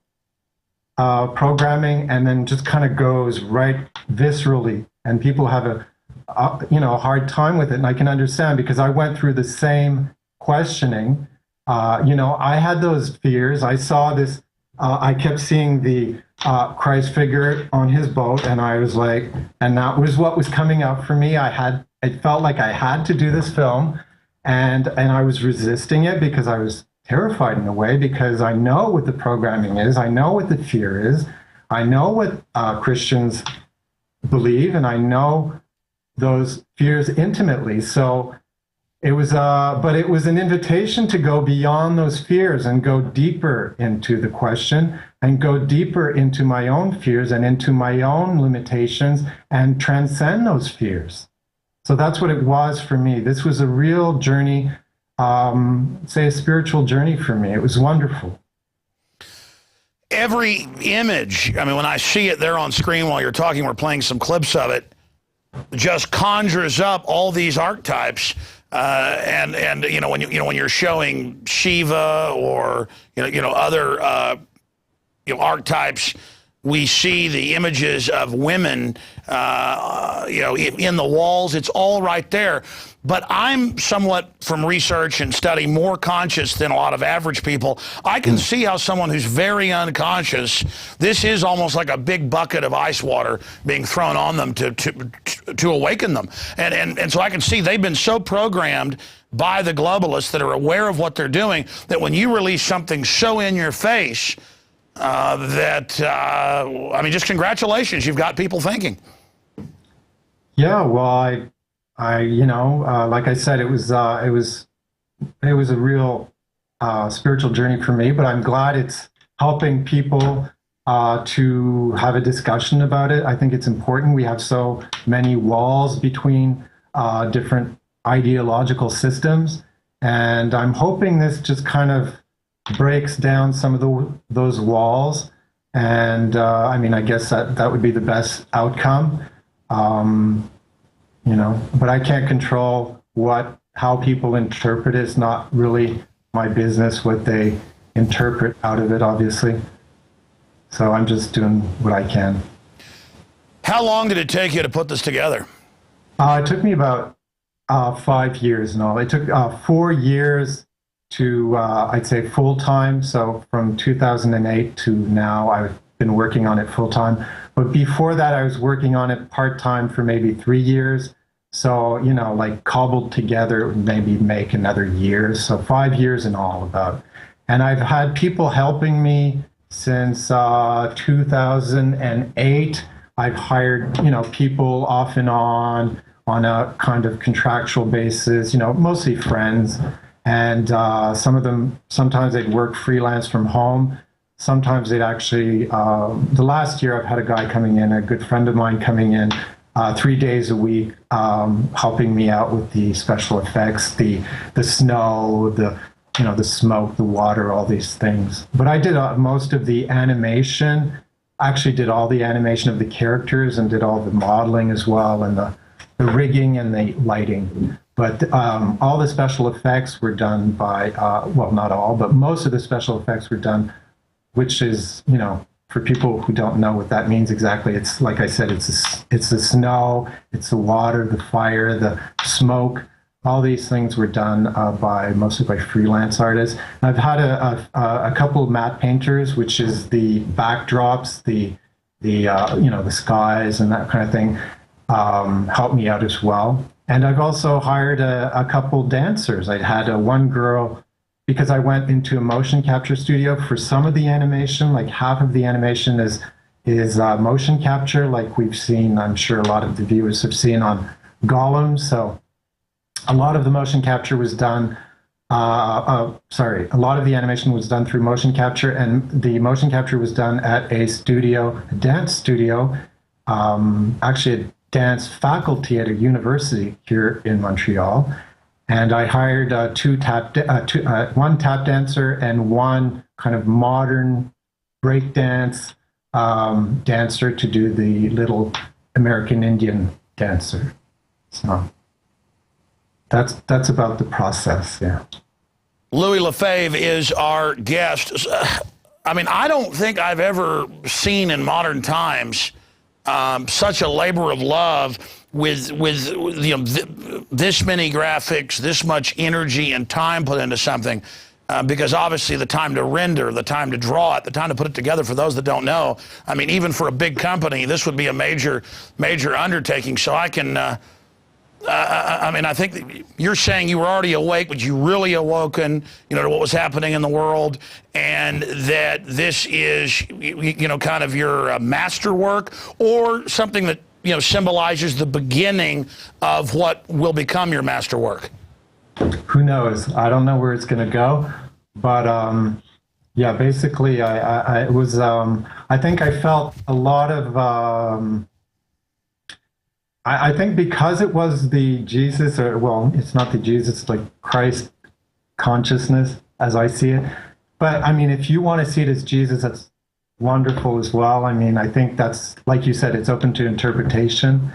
programming, and then just kind of goes right viscerally, and people have a hard time with it. And I can understand, because I went through the same questioning. I had those fears. I saw this. I kept seeing the Christ figure on his boat, and I was like, and that was what was coming up for me. It felt like I had to do this film, and I was resisting it because I was terrified in a way, because I know what the programming is, I know what the fear is, I know what Christians believe, and I know those fears intimately. So it was, but it was an invitation to go beyond those fears and go deeper into the question, and go deeper into my own fears and into my own limitations, and transcend those fears. So that's what it was for me. This was a real journey. A spiritual journey for me. It was wonderful. Every image, when I see it there on screen while you're talking, we're playing some clips of it, just conjures up all these archetypes. And when you're showing Shiva or other archetypes, we see the images of women, in the walls. It's all right there. But I'm somewhat, from research and study, more conscious than a lot of average people. I can see how someone who's very unconscious, this is almost like a big bucket of ice water being thrown on them to awaken them. And so I can see they've been so programmed by the globalists that are aware of what they're doing, that when you release something so in your face, just congratulations, you've got people thinking. Yeah, well, like I said, it was a real spiritual journey for me, but I'm glad it's helping people to have a discussion about it. I think it's important. We have so many walls between different ideological systems, and I'm hoping this just kind of breaks down some of those walls. And I guess that would be the best outcome. But I can't control how people interpret it. It's not really my business what they interpret out of it, obviously. So I'm just doing what I can. How long did it take you to put this together? It took me about 5 years and all. It took 4 years to, I'd say, full time. So from 2008 to now, I've been working on it full time. But before that, I was working on it part time for maybe 3 years. So, you know, like cobbled together, it would maybe make another year. So 5 years in all about. And I've had people helping me since 2008. I've hired, you know, people off and on a kind of contractual basis, you know, mostly friends. And some of them, sometimes they'd work freelance from home. Sometimes they'd actually, the last year I've had a guy coming in, a good friend of mine coming in 3 days a week, helping me out with the special effects, the snow, the smoke, the water, all these things. But I did most of the animation, actually did all the animation of the characters and did all the modeling as well, and the rigging and the lighting. But all the special effects were done by, well, not all, but most of the special effects were done, which is, you know, for people who don't know what that means exactly, it's like I said, it's the snow, it's the water, the fire, the smoke. All these things were done mostly by freelance artists. I've had a couple of matte painters, which is the backdrops, the skies and that kind of thing, help me out as well. And I've also hired a couple dancers. I had one girl, because I went into a motion capture studio for some of the animation, like half of the animation is motion capture, like we've seen, I'm sure a lot of the viewers have seen on Gollum. So a lot of the motion capture was done, a lot of the animation was done through motion capture, and the motion capture was done at a dance studio, actually a dance faculty at a university here in Montreal. And I hired one tap dancer and one kind of modern breakdance dancer to do the little American Indian dancer. So that's about the process, yeah. Louis Lefebvre is our guest. I mean, I don't think I've ever seen in modern times such a labor of love with you know, this many graphics, this much energy and time put into something, because obviously the time to render, the time to draw it, the time to put it together, for those that don't know, I mean, even for a big company, this would be a major undertaking. So I can, I mean, I think you're saying you were already awake, but you really awoken, you know, to what was happening in the world, and that this is, you know, kind of your masterwork, or something that, you know, symbolizes the beginning of what will become your masterwork. Who knows? I don't know where it's going to go, but yeah, basically, I was, I think I felt a lot of, I think because it was the Jesus, or well, it's not the Jesus, it's like Christ consciousness as I see it. But I mean, if you want to see it as Jesus, that's wonderful as well. I mean, I think that's, like you said, it's open to interpretation.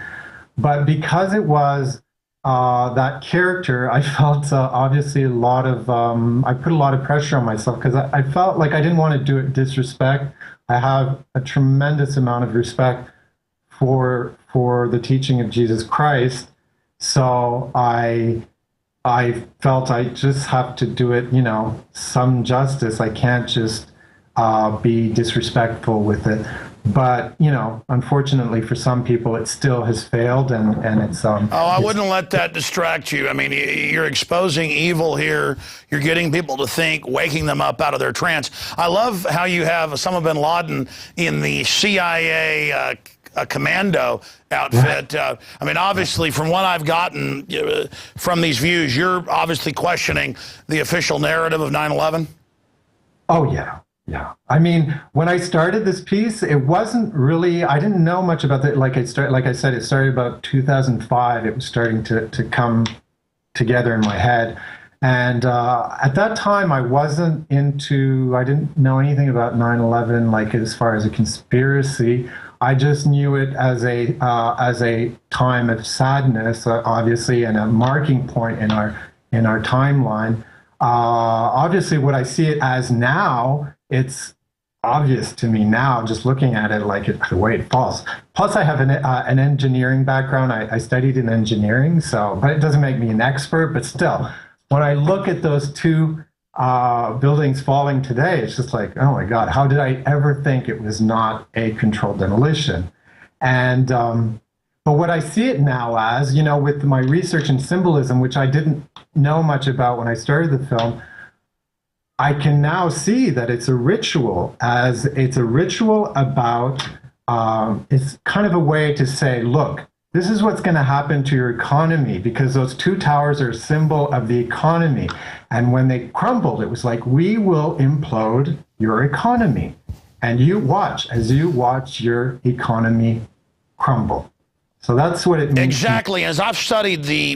But because it was that character, I felt obviously a lot of, I put a lot of pressure on myself, because I felt like I didn't want to do it disrespect. I have a tremendous amount of respect for the teaching of Jesus Christ. So I felt I just have to do it, you know, some justice. I can't just be disrespectful with it. But, you know, unfortunately for some people, it still has failed, and it's... Oh, I wouldn't let that distract you. I mean, you're exposing evil here. You're getting people to think, waking them up out of their trance. I love how you have Osama bin Laden in the CIA a commando outfit. I mean, obviously, from what I've gotten from these views, you're obviously questioning the official narrative of 9/11. Oh, yeah. Yeah. I mean, when I started this piece, it wasn't really, I didn't know much about that. Like I said, it started about 2005. It was starting to come together in my head. And at that time, I didn't know anything about 9/11, like as far as a conspiracy. I just knew it as a time of sadness, obviously, and a marking point in our timeline. Obviously, what I see it as now, it's obvious to me now, just looking at it, like the way it falls. Plus, I have an engineering background. I studied in engineering, but it doesn't make me an expert. But still, when I look at those two buildings falling today, it's just like, oh my God, how did I ever think it was not a controlled demolition? And but what I see it now as, with my research in symbolism, which I didn't know much about when I started the film, I can now see that it's a ritual, as it's a ritual about, it's kind of a way to say, look, this is what's going to happen to your economy, because those two towers are a symbol of the economy. And when they crumbled, it was like, we will implode your economy. And you watch as you watch your economy crumble. So that's what it means. Exactly. As I've studied the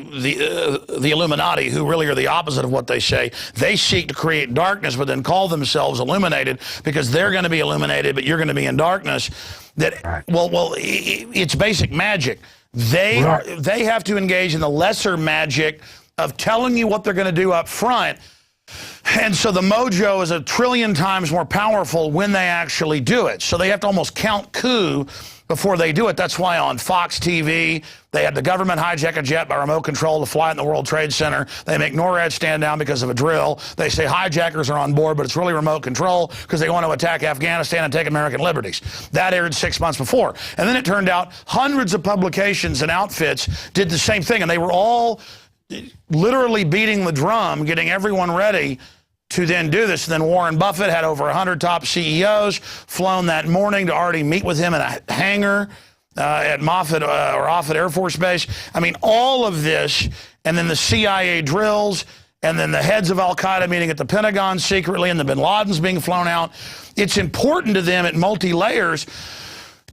Illuminati, who really are the opposite of what they say, they seek to create darkness, but then call themselves illuminated, because they're going to be illuminated, but you're going to be in darkness. That well, it's basic magic. They have to engage in the lesser magic of telling you what they're going to do up front. And so the mojo is a trillion times more powerful when they actually do it. So they have to almost count coup before they do it. That's why on Fox TV, they had the government hijack a jet by remote control to fly it in the World Trade Center. They make NORAD stand down because of a drill. They say hijackers are on board, but it's really remote control because they want to attack Afghanistan and take American liberties. That aired 6 months before. And then it turned out hundreds of publications and outfits did the same thing, and they were all literally beating the drum, getting everyone ready to then do this. And then Warren Buffett had over 100 top CEOs flown that morning to already meet with him in a hangar at Moffett or Offutt Air Force Base. I mean, all of this, and then the CIA drills, and then the heads of Al-Qaeda meeting at the Pentagon secretly, and the bin Ladens being flown out. It's important to them at multi-layers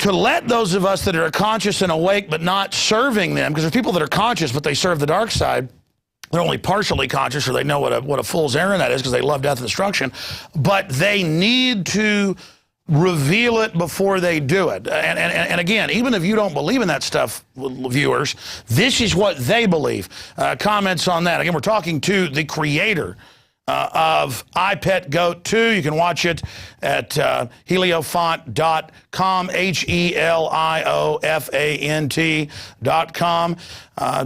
to let those of us that are conscious and awake but not serving them, because there's people that are conscious but they serve the dark side. They're only partially conscious, or they know what a fool's errand that is, because they love death and destruction. But they need to reveal it before they do it. And again, even if you don't believe in that stuff, viewers, this is what they believe. Comments on that. Again, we're talking to the creator of I Pet Goat 2. You can watch it at heliofant.com, HELIOFANT.com.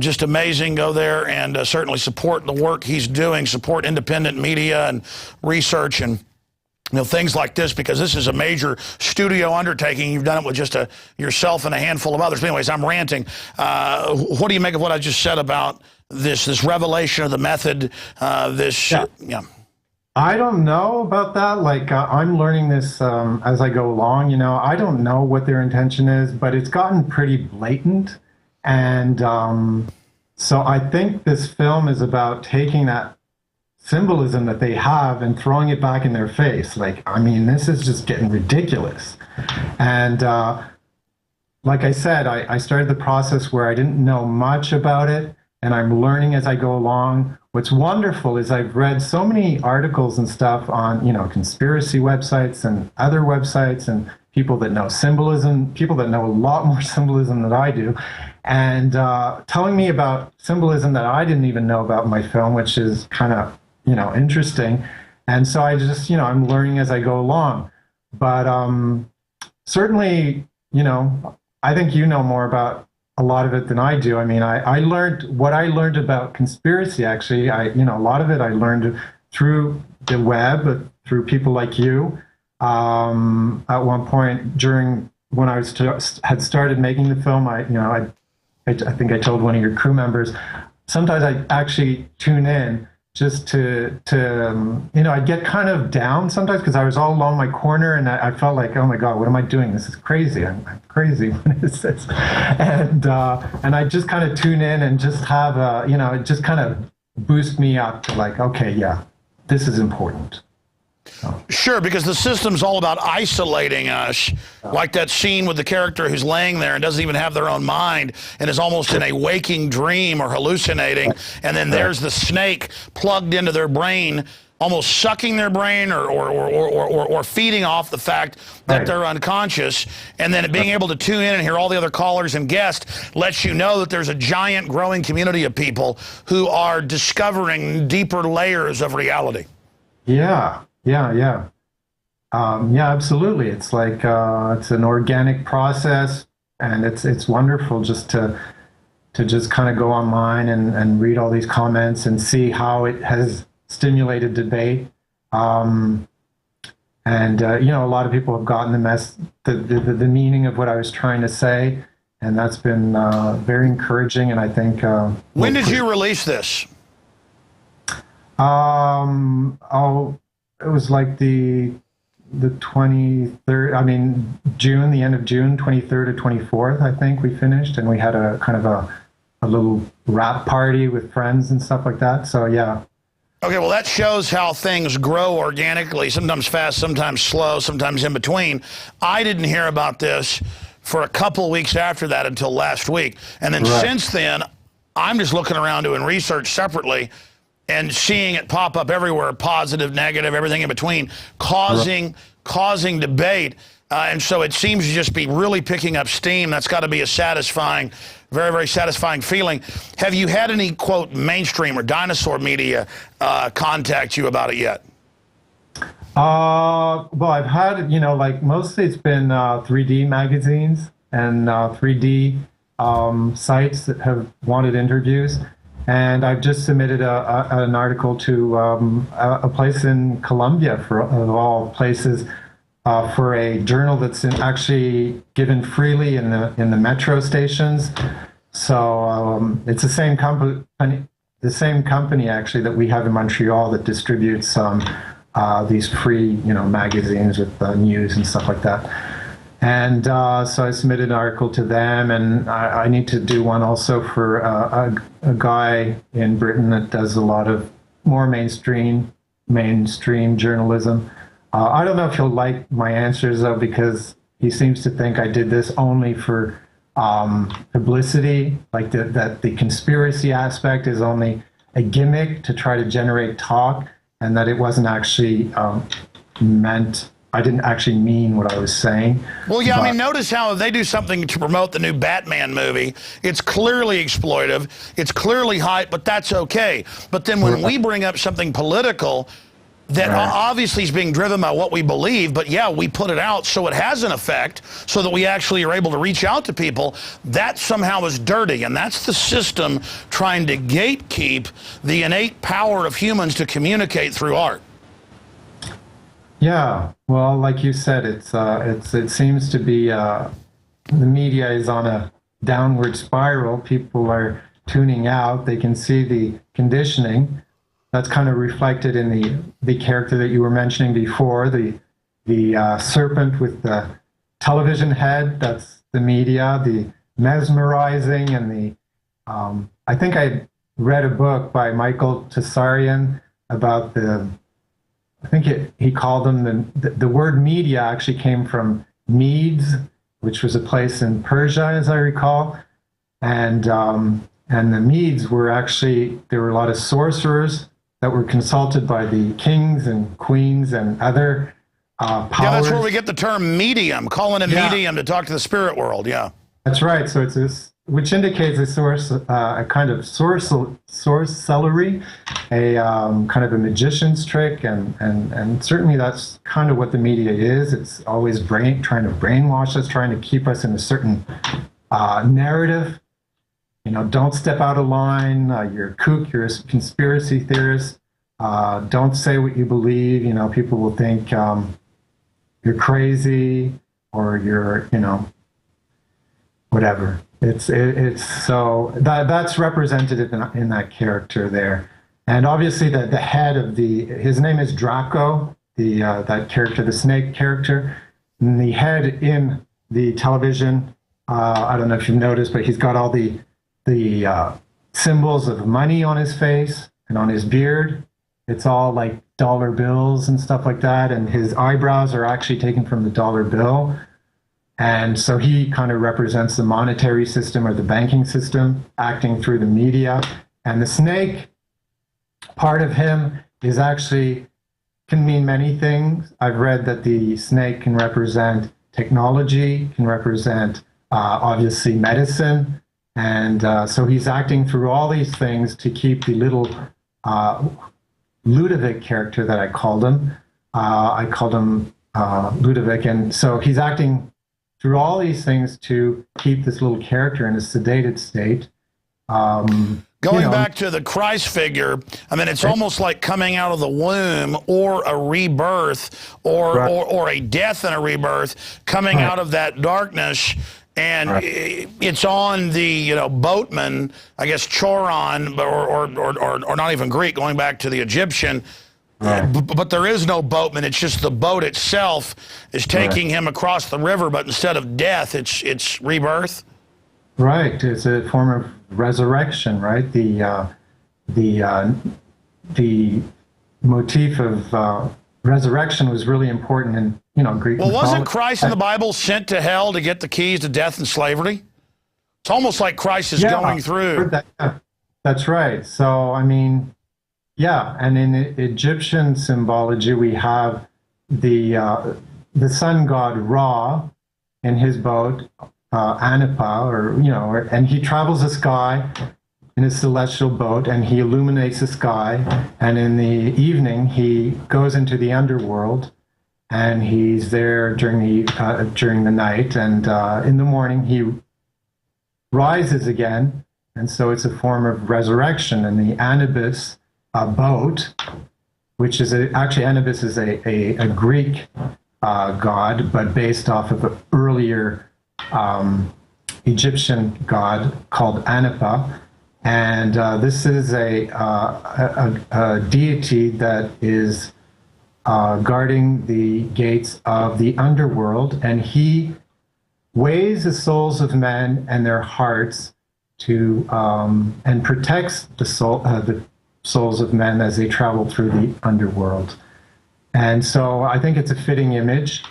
Just amazing. Go there and certainly support the work he's doing, support independent media and research and things like this, because this is a major studio undertaking. You've done it with just yourself and a handful of others. But anyways, I'm ranting. What do you make of what I just said about this revelation of the method? Yeah. I don't know about that. Like, I'm learning this as I go along. I don't know what their intention is, but it's gotten pretty blatant. And so I think this film is about taking that symbolism that they have and throwing it back in their face. Like, I mean, this is just getting ridiculous. And like I said, I started the process where I didn't know much about it, and I'm learning as I go along. What's wonderful is I've read so many articles and stuff on, conspiracy websites and other websites, and people that know symbolism, people that know a lot more symbolism than I do, and telling me about symbolism that I didn't even know about in my film, which is kind of, interesting. And so I just, I'm learning as I go along. But certainly, I think you know more about a lot of it than I do. I mean, I learned what I learned about conspiracy, actually. A lot of it I learned through the web, through people like you. At one point during when I had started making the film, I think I told one of your crew members, sometimes I actually tune in just to I'd get kind of down sometimes because I was all alone in my corner, and I felt like, oh my God, what am I doing? This is crazy. I'm crazy. What is this? And I just kind of tune in and just have it just kind of boost me up to like, okay, yeah, this is important. Sure, because the system's all about isolating us, like that scene with the character who's laying there and doesn't even have their own mind and is almost in a waking dream or hallucinating, and then there's the snake plugged into their brain, almost sucking their brain or feeding off the fact that they're unconscious, and then being able to tune in and hear all the other callers and guests lets you know that there's a giant growing community of people who are discovering deeper layers of reality. Yeah. Yeah, absolutely. It's like it's an organic process, and it's wonderful just to just kind of go online and read all these comments and see how it has stimulated debate. A lot of people have gotten the meaning of what I was trying to say, and that's been very encouraging. And I think when did you release this? It was like the 23rd. I mean, June, the end of June, 23rd or 24th. I think we finished, and we had a kind of a little rap party with friends and stuff like that. So yeah. Okay, well, that shows how things grow organically, sometimes fast, sometimes slow, sometimes in between. I didn't hear about this for a couple weeks after that until last week. And then since then, I'm just looking around doing research separately and seeing it pop up everywhere, positive, negative, everything in between, causing debate. And so it seems to just be really picking up steam. That's got to be a satisfying, very, very satisfying feeling. Have you had any, quote, mainstream or dinosaur media contact you about it yet? Well, I've had, like mostly it's been 3D magazines and 3D sites that have wanted interviews. And I've just submitted an article to a place in Colombia, of all places, for a journal that's actually given freely in the metro stations. So it's the same company actually that we have in Montreal that distributes these free magazines with news and stuff like that. And so I submitted an article to them, and I need to do one also for a guy in Britain that does a lot of more mainstream journalism. I don't know if he'll like my answers, though, because he seems to think I did this only for publicity, like that the conspiracy aspect is only a gimmick to try to generate talk, and that it wasn't actually meant. I didn't actually mean what I was saying. Well, yeah, I mean, notice how they do something to promote the new Batman movie. It's clearly exploitive. It's clearly hype, but that's okay. But then when we bring up something political that obviously is being driven by what we believe, but yeah, we put it out so it has an effect so that we actually are able to reach out to people, that somehow is dirty. And that's the system trying to gatekeep the innate power of humans to communicate through art. Yeah, well, like you said, it seems to be the media is on a downward spiral. People are tuning out. They can see the conditioning. That's kind of reflected in the character that you were mentioning before, the serpent with the television head. That's the media, the mesmerizing, and the. I think I read a book by Michael Tsarian about the. I think he called them the word media actually came from Medes, which was a place in Persia, as I recall, and the Medes were actually, there were a lot of sorcerers that were consulted by the kings and queens and other powers. Yeah, that's where we get the term medium, calling a medium to talk to the spirit world. Yeah, that's right. So it's this, which indicates a source, a kind of sorcery, a kind of a magician's trick, and certainly that's kind of what the media is. It's always trying to brainwash us, trying to keep us in a certain narrative. Don't step out of line. You're a kook. You're a conspiracy theorist. Don't say what you believe. People will think you're crazy or you're, whatever. It's so that's represented in that character there, and obviously the head of his name is Draco, that character, the snake character, and the head in the television. I don't know if you've noticed, but he's got all the symbols of money on his face and on his beard. It's all like dollar bills and stuff like that, and his eyebrows are actually taken from the dollar bill. And so he kind of represents the monetary system or the banking system acting through the media. And the snake part of him is actually can mean many things. I've read that the snake can represent technology, can represent obviously medicine. And so he's acting through all these things to keep the little Ludovic character that I called him Ludovic. And so he's acting through all these things to keep this little character in a sedated state. Going back to the Christ figure, I mean, it's almost like coming out of the womb, or a rebirth, or a death and a rebirth, coming out of that darkness. And it's on the boatman, I guess Choron, or not even Greek, going back to the Egyptian. But there is no boatman. It's just the boat itself is taking him across the river. But instead of death, it's rebirth. Right. It's a form of resurrection. Right. The motif of resurrection was really important in Greek. Well, wasn't Christ in the Bible sent to hell to get the keys to death and slavery? It's almost like Christ is going through. That's right. So I mean, yeah, and in Egyptian symbology, we have the sun god Ra in his boat, Anapa, and he travels the sky in his celestial boat, and he illuminates the sky. And in the evening, he goes into the underworld, and he's there during the night, and in the morning he rises again, and so it's a form of resurrection. And the Anubis boat, which is actually Anubis is a Greek god, but based off of an earlier Egyptian god called Anapa. And this is a deity that is guarding the gates of the underworld, and he weighs the souls of men and their hearts to and protects the souls of men as they travel through the underworld. And so I think it's a fitting image.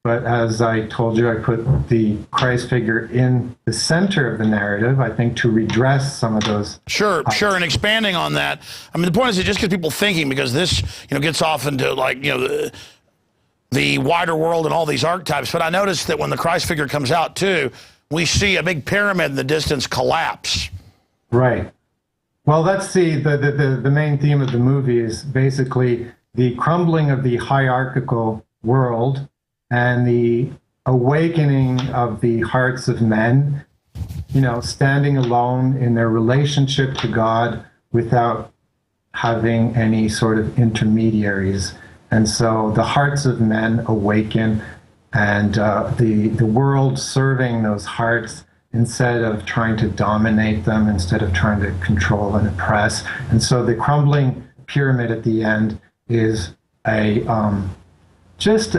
But as I told you, I put the Christ figure in the center of the narrative, I think, to redress some of those. Sure. And expanding on that, I mean, the point is it just gets people thinking, because this, gets off into the wider world and all these archetypes. But I noticed that when the Christ figure comes out too, we see a big pyramid in the distance collapse. Right. Well, that's the main theme of the movie is basically the crumbling of the hierarchical world and the awakening of the hearts of men, standing alone in their relationship to God without having any sort of intermediaries. And so the hearts of men awaken, and the world serving those hearts instead of trying to dominate them, instead of trying to control and oppress. And so the crumbling pyramid at the end is just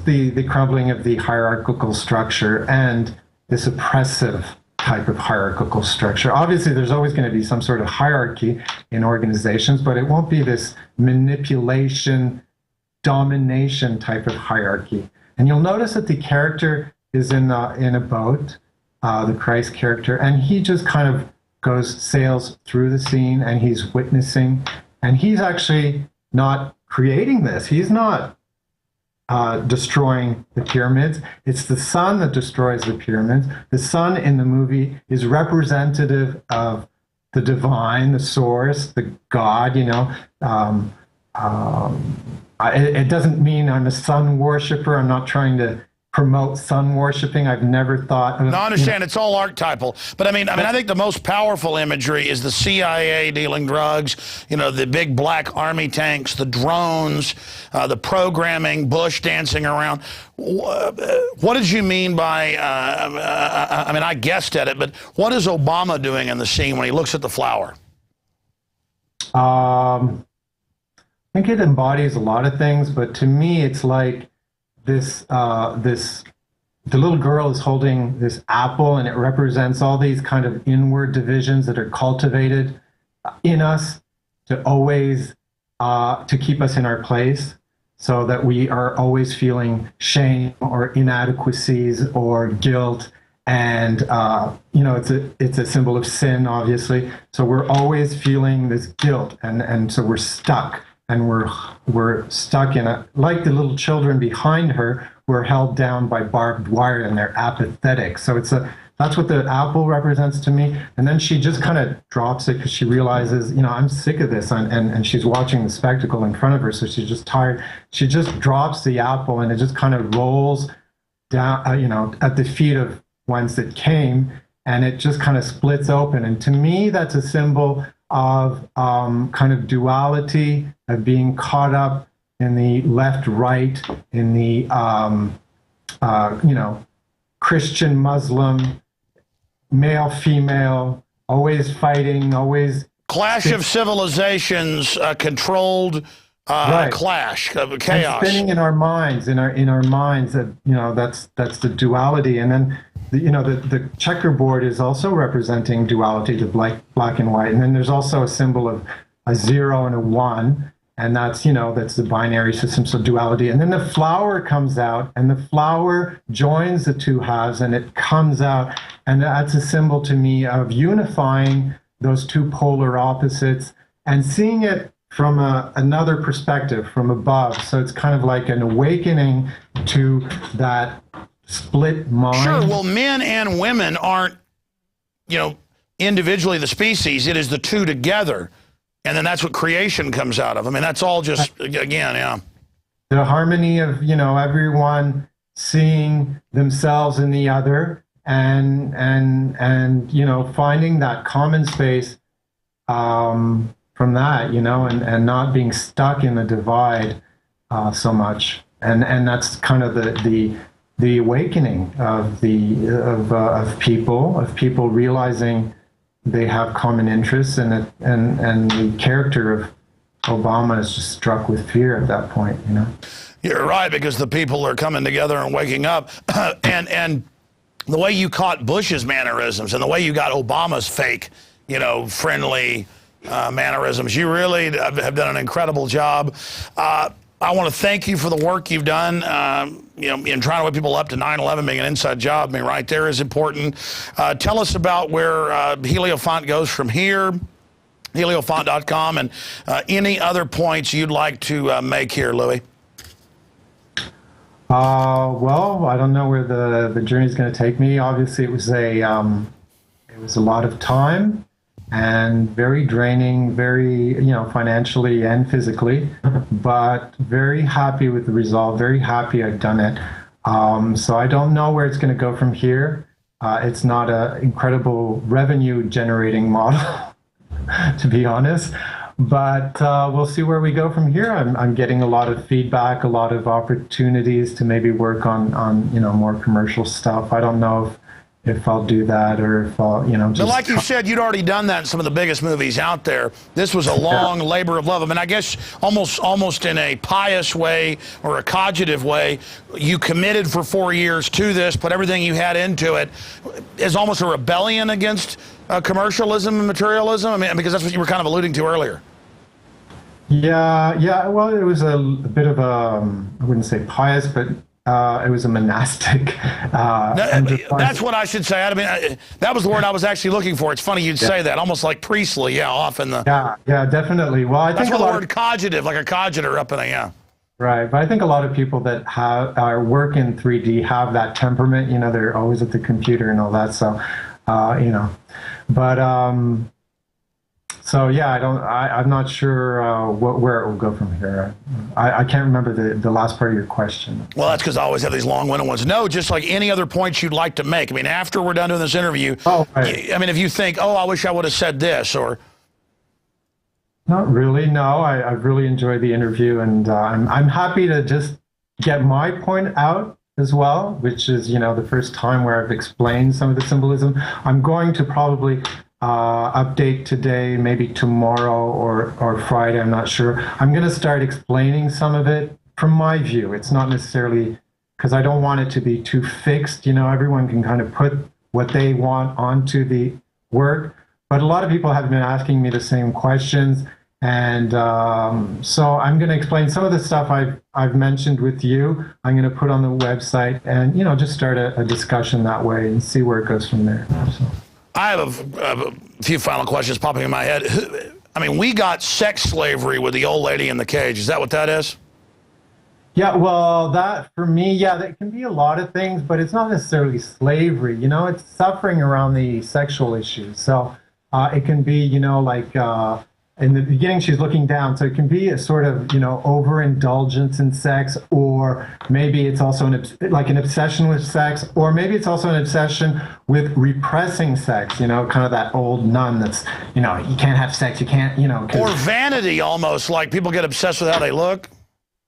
the crumbling of the hierarchical structure and this oppressive type of hierarchical structure. Obviously, there's always going to be some sort of hierarchy in organizations, but it won't be this manipulation, domination type of hierarchy. And you'll notice that the character is in a boat, the Christ character, and he just kind of sails through the scene, and he's witnessing, and he's actually not creating this. He's not destroying the pyramids. It's the sun that destroys the pyramids. The sun in the movie is representative of the divine, the source, the God, it doesn't mean I'm a sun worshiper. I'm not trying to promote sun worshiping. I've never thought of, No, I understand. It's all archetypal. But I mean, I think the most powerful imagery is the CIA dealing drugs, the big black army tanks, the drones, the programming, Bush dancing around. What did you mean by, I guessed at it, but what is Obama doing in the scene when he looks at the flower? I think it embodies a lot of things, but to me, it's like the little girl is holding this apple, and it represents all these kind of inward divisions that are cultivated in us to always to keep us in our place, so that we are always feeling shame or inadequacies or guilt. And it's a symbol of sin, obviously. So we're always feeling this guilt, and so we're stuck. and were stuck in a, like the little children behind her were held down by barbed wire and they're apathetic. So that's what the apple represents to me. And then she just kind of drops it because she realizes, I'm sick of this. And she's watching the spectacle in front of her. So she's just tired. She just drops the apple and it just kind of rolls down, at the feet of whence it came. And it just kind of splits open. And to me, that's a symbol of kind of duality, of being caught up in the left-right, in the, Christian, Muslim, male, female, always fighting, always... Clash of civilizations, controlled right. clash, chaos. And spinning in our minds, in our minds, that's the duality. And then, the checkerboard is also representing duality, the black and white. And then there's also a symbol of a 0 and a 1. And that's the binary system, so duality. And then the flower comes out, and the flower joins the two halves, and it comes out. And that's a symbol to me of unifying those two polar opposites and seeing it from another perspective, from above. So it's kind of like an awakening to that split mind. Sure, well, men and women aren't, individually the species. It is the two together. And then that's what creation comes out of. I mean, that's all just, again, yeah. The harmony of, everyone seeing themselves in the other and finding that common space from that, and not being stuck in the divide so much. And that's kind of the awakening of people realizing they have common interests, and the character of Obama is just struck with fear at that point. You're right, because the people are coming together and waking up, and the way you caught Bush's mannerisms and the way you got Obama's fake, friendly mannerisms, you really have done an incredible job. I want to thank you for the work you've done, in trying to wake people up to 9/11 being an inside job. I mean, right there is important. Tell us about where Heliofont goes from here, heliofont.com, and any other points you'd like to make here, Louis. Well, I don't know where the journey is going to take me. Obviously, it was a lot of time. And very draining, very, financially and physically, but very happy with the result, very happy I've done it. So I don't know where it's going to go from here. It's not an incredible revenue generating model, to be honest, but we'll see where we go from here. I'm getting a lot of feedback, a lot of opportunities to maybe work on more commercial stuff. I don't know if I'll do that or if I'll, just... But like you said, you'd already done that in some of the biggest movies out there. This was a long labor of love. I mean, I guess almost in a pious way or a cogitative way, you committed for 4 years to this, put everything you had into it. Is almost a rebellion against commercialism and materialism? I mean, because that's what you were kind of alluding to earlier. Yeah. Well, it was a bit of I wouldn't say pious, but it was a monastic. That's what I should say. I mean, that was the word I was actually looking for. It's funny you'd say that, almost like priestly. Yeah, off in the. Yeah, definitely. Well, I think that's the word cogitive, like a cogiter up in a Right, but I think a lot of people that work in 3D have that temperament. They're always at the computer and all that. So, but. So yeah, I'm not sure where it will go from here. I can't remember the last part of your question. Well, that's because I always have these long-winded ones. No, just like any other points you'd like to make. I mean, after we're done doing this interview, right. I mean, if you think, I wish I would have said this, or... Not really, no. I've really enjoyed the interview, and I'm happy to just get my point out as well, which is, the first time where I've explained some of the symbolism. I'm going to probably... update today, maybe tomorrow or Friday, I'm not sure. I'm going to start explaining some of it from my view. It's not necessarily because I don't want it to be too fixed. Everyone can kind of put what they want onto the work, but a lot of people have been asking me the same questions, and so I'm going to explain some of the stuff I've mentioned with you. I'm going to put on the website and just start a discussion that way and see where it goes from there. So. I have a few final questions popping in my head. I mean, we got sex slavery with the old lady in the cage. Is that what that is? Yeah, well, that for me, yeah, that can be a lot of things, but it's not necessarily slavery. You know, it's suffering around the sexual issues. So it can be, you know, like in the beginning, she's looking down. So it can be a sort of, you know, overindulgence in sex, or maybe it's also like an obsession with sex, or maybe it's also an obsession with repressing sex, you know, kind of that old nun that's, you know, you can't have sex, you can't, you know. Or vanity almost, like people get obsessed with how they look.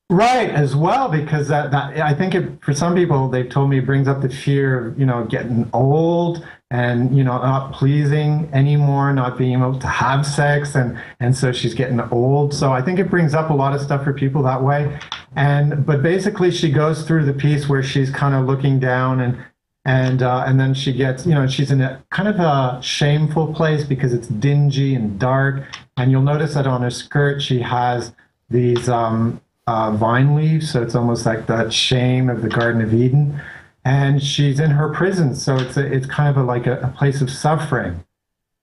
Right, as well, because that I think for some people, they've told me it brings up the fear of, you know, getting old and, you know, not pleasing anymore, not being able to have sex, and so she's getting old. So I think it brings up a lot of stuff for people that way. But basically she goes through the piece where she's kind of looking down and then she gets, you know, she's in a kind of a shameful place because it's dingy and dark. And you'll notice that on her skirt she has these vine leaves, so it's almost like that shame of the Garden of Eden, and she's in her prison, so it's kind of like a place of suffering,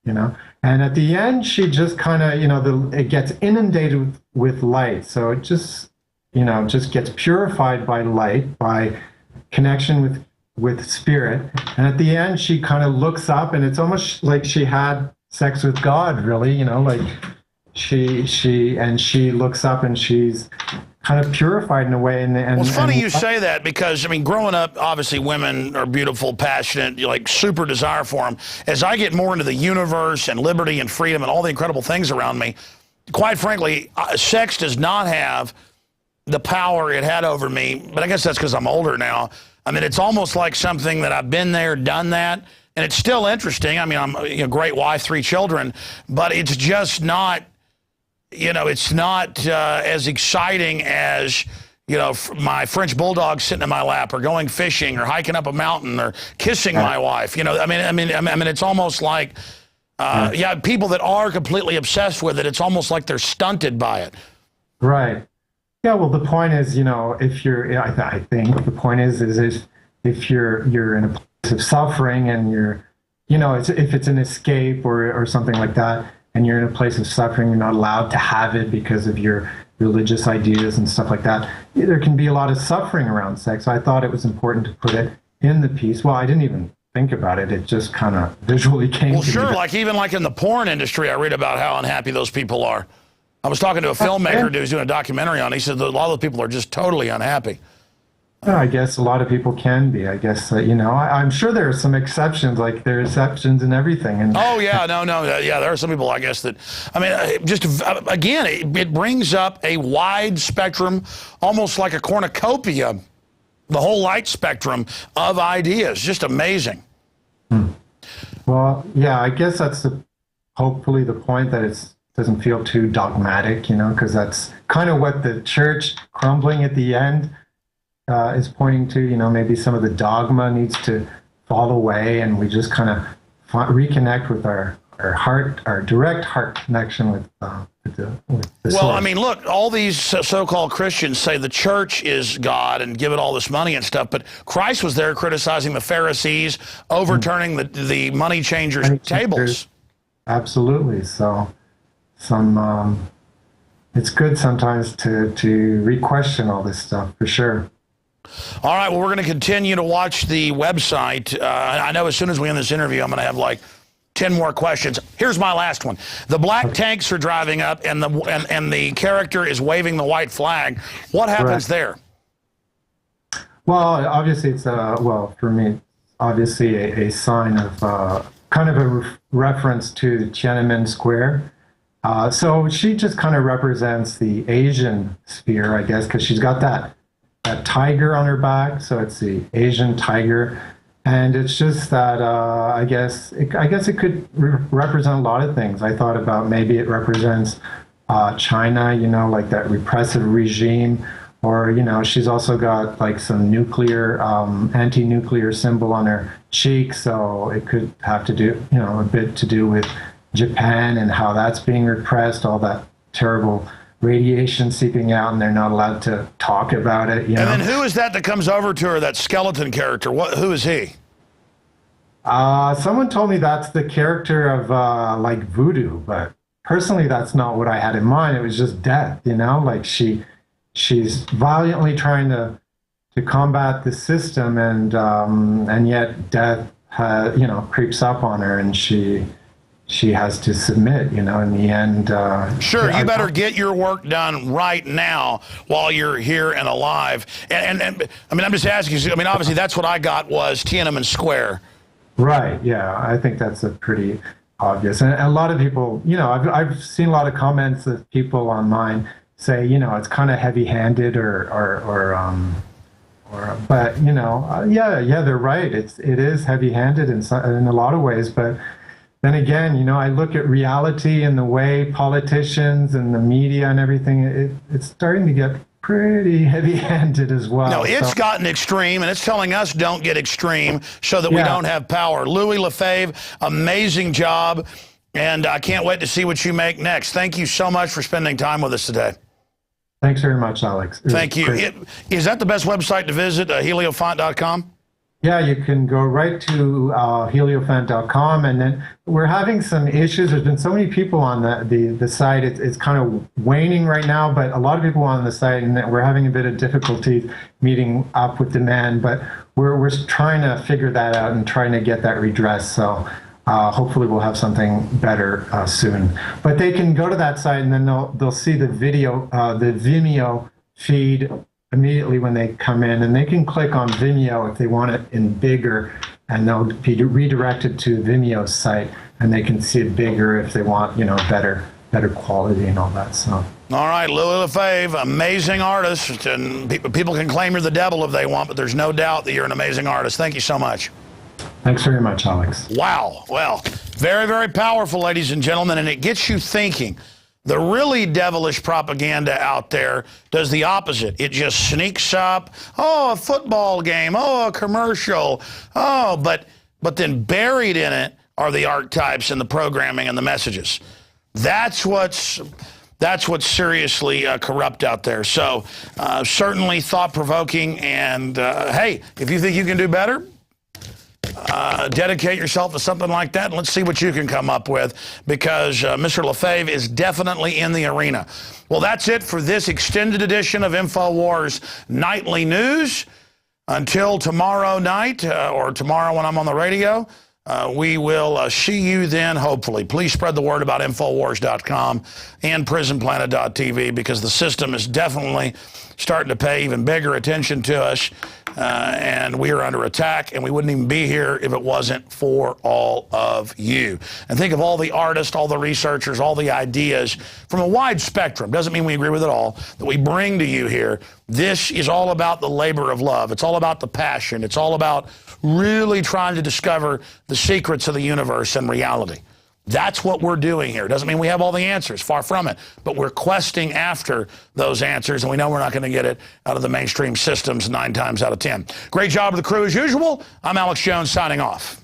you know. And at the end, she just kind of, you know, it gets inundated with light, so it just, you know, just gets purified by light, by connection with spirit. And at the end, she kind of looks up, and it's almost like she had sex with God, really, you know, like she looks up and she's kind of purified in a way. Well, it's funny you say that, because, I mean, growing up, obviously women are beautiful, passionate, like super desire for them. As I get more into the universe and liberty and freedom and all the incredible things around me, quite frankly, sex does not have the power it had over me. But I guess that's because I'm older now. I mean, it's almost like something that I've been there, done that, and it's still interesting. I mean, I'm a great wife, 3 children, but it's just not, you know, it's not as exciting as, you know, my French bulldog sitting in my lap, or going fishing, or hiking up a mountain, or kissing my wife. You know, I mean, it's almost like, yeah, people that are completely obsessed with it, it's almost like they're stunted by it. Right. Yeah. Well, the point is, you know, if you're, I think the point is if you're in a place of suffering and you're, you know, if it's an escape or something like that, and you're in a place of suffering, you're not allowed to have it because of your religious ideas and stuff like that, there can be a lot of suffering around sex. So I thought it was important to put it in the piece. Well, I didn't even think about it. It just kind of visually came to me. Well, sure, like even like in the porn industry, I read about how unhappy those people are. I was talking to a filmmaker who was doing a documentary on it. He said that a lot of those people are just totally unhappy. I guess a lot of people can be. I guess, you know, I'm sure there are some exceptions, like there are exceptions in everything. And oh, yeah, no, yeah, there are some people, I guess, that, I mean, just, again, it brings up a wide spectrum, almost like a cornucopia, the whole light spectrum of ideas. Just amazing. Well, yeah, I guess that's hopefully the point, that it doesn't feel too dogmatic, you know, because that's kind of what the church crumbling at the end is pointing to. You know, maybe some of the dogma needs to fall away, and we just kind of reconnect with our heart, our direct heart connection with the well, source. I mean, look, all these so-called Christians say the church is God and give it all this money and stuff, but Christ was there criticizing the Pharisees, overturning the money changers' tables. Absolutely. So it's good sometimes to re-question all this stuff, for sure. All right, well, we're going to continue to watch the website. I know as soon as we end this interview, I'm going to have like 10 more questions. Here's my last one. The black tanks are driving up, and the character is waving the white flag. What happens there? Well, obviously it's well, for me, obviously a sign of kind of a reference to Tiananmen Square. So she just kind of represents the Asian sphere, I guess, because she's got that tiger on her back, so it's the Asian tiger, and it's just that I guess it could represent a lot of things. I thought about maybe it represents China, you know, like that repressive regime, or, you know, she's also got like some nuclear anti-nuclear symbol on her cheek, so it could have to do, you know, a bit to do with Japan and how that's being repressed, all that terrible radiation seeping out, and they're not allowed to talk about it. You know? And then who is that comes over to her, that skeleton character? Who is he? Someone told me that's the character of like voodoo, but personally, that's not what I had in mind. It was just death, you know, like she's valiantly trying to combat the system, and yet death, you know, creeps up on her, and she has to submit, you know, in the end. Sure, you better get your work done right now while you're here and alive. And I mean, I'm just asking you, I mean, obviously that's what I got was Tiananmen Square. Right, yeah, I think that's a pretty obvious. And a lot of people, you know, I've seen a lot of comments of people online say, you know, it's kind of heavy-handed but you know, yeah, they're right. It is heavy-handed in a lot of ways, but then again, you know, I look at reality and the way politicians and the media and everything, it's starting to get pretty heavy-handed as well. No, it's gotten extreme, and it's telling us don't get extreme so that we don't have power. Louis Lefebvre, amazing job, and I can't wait to see what you make next. Thank you so much for spending time with us today. Thanks very much, Alex. Thank you. Is that the best website to visit, heliofont.com? Yeah, you can go right to heliofont.com, and then we're having some issues. There's been so many people on the site. It's kind of waning right now, but a lot of people on the site, and we're having a bit of difficulty meeting up with demand, but we're trying to figure that out and trying to get that redressed. So hopefully we'll have something better soon. But they can go to that site, and then they'll see the video, the Vimeo feed immediately when they come in, and they can click on Vimeo if they want it in bigger, and they'll be redirected to Vimeo's site, and they can see it bigger if they want, you know, better quality and all that. So. All right, Louis Lefebvre, amazing artist, and people can claim you're the devil if they want, but there's no doubt that you're an amazing artist. Thank you so much. Thanks very much, Alex. Wow. Well, very, very powerful, ladies and gentlemen, and it gets you thinking. The really devilish propaganda out there does the opposite. It just sneaks up, oh, a football game, oh, a commercial, oh, but then buried in it are the archetypes and the programming and the messages. That's what's seriously corrupt out there. So certainly thought-provoking, and hey, if you think you can do better, dedicate yourself to something like that, and let's see what you can come up with, because Mr. Lefebvre is definitely in the arena. Well, that's it for this extended edition of Infowars Nightly News. Until tomorrow night, or tomorrow when I'm on the radio, we will see you then, hopefully. Please spread the word about Infowars.com and PrisonPlanet.tv, because the system is definitely starting to pay even bigger attention to us, and we are under attack, and we wouldn't even be here if it wasn't for all of you. And think of all the artists, all the researchers, all the ideas from a wide spectrum. Doesn't mean we agree with it all, that we bring to you here. This is all about the labor of love. It's all about the passion. It's all about really trying to discover the secrets of the universe and reality. That's what we're doing here. Doesn't mean we have all the answers, far from it, but we're questing after those answers, and we know we're not going to get it out of the mainstream systems 9 times out of 10. Great job to the crew as usual. I'm Alex Jones signing off.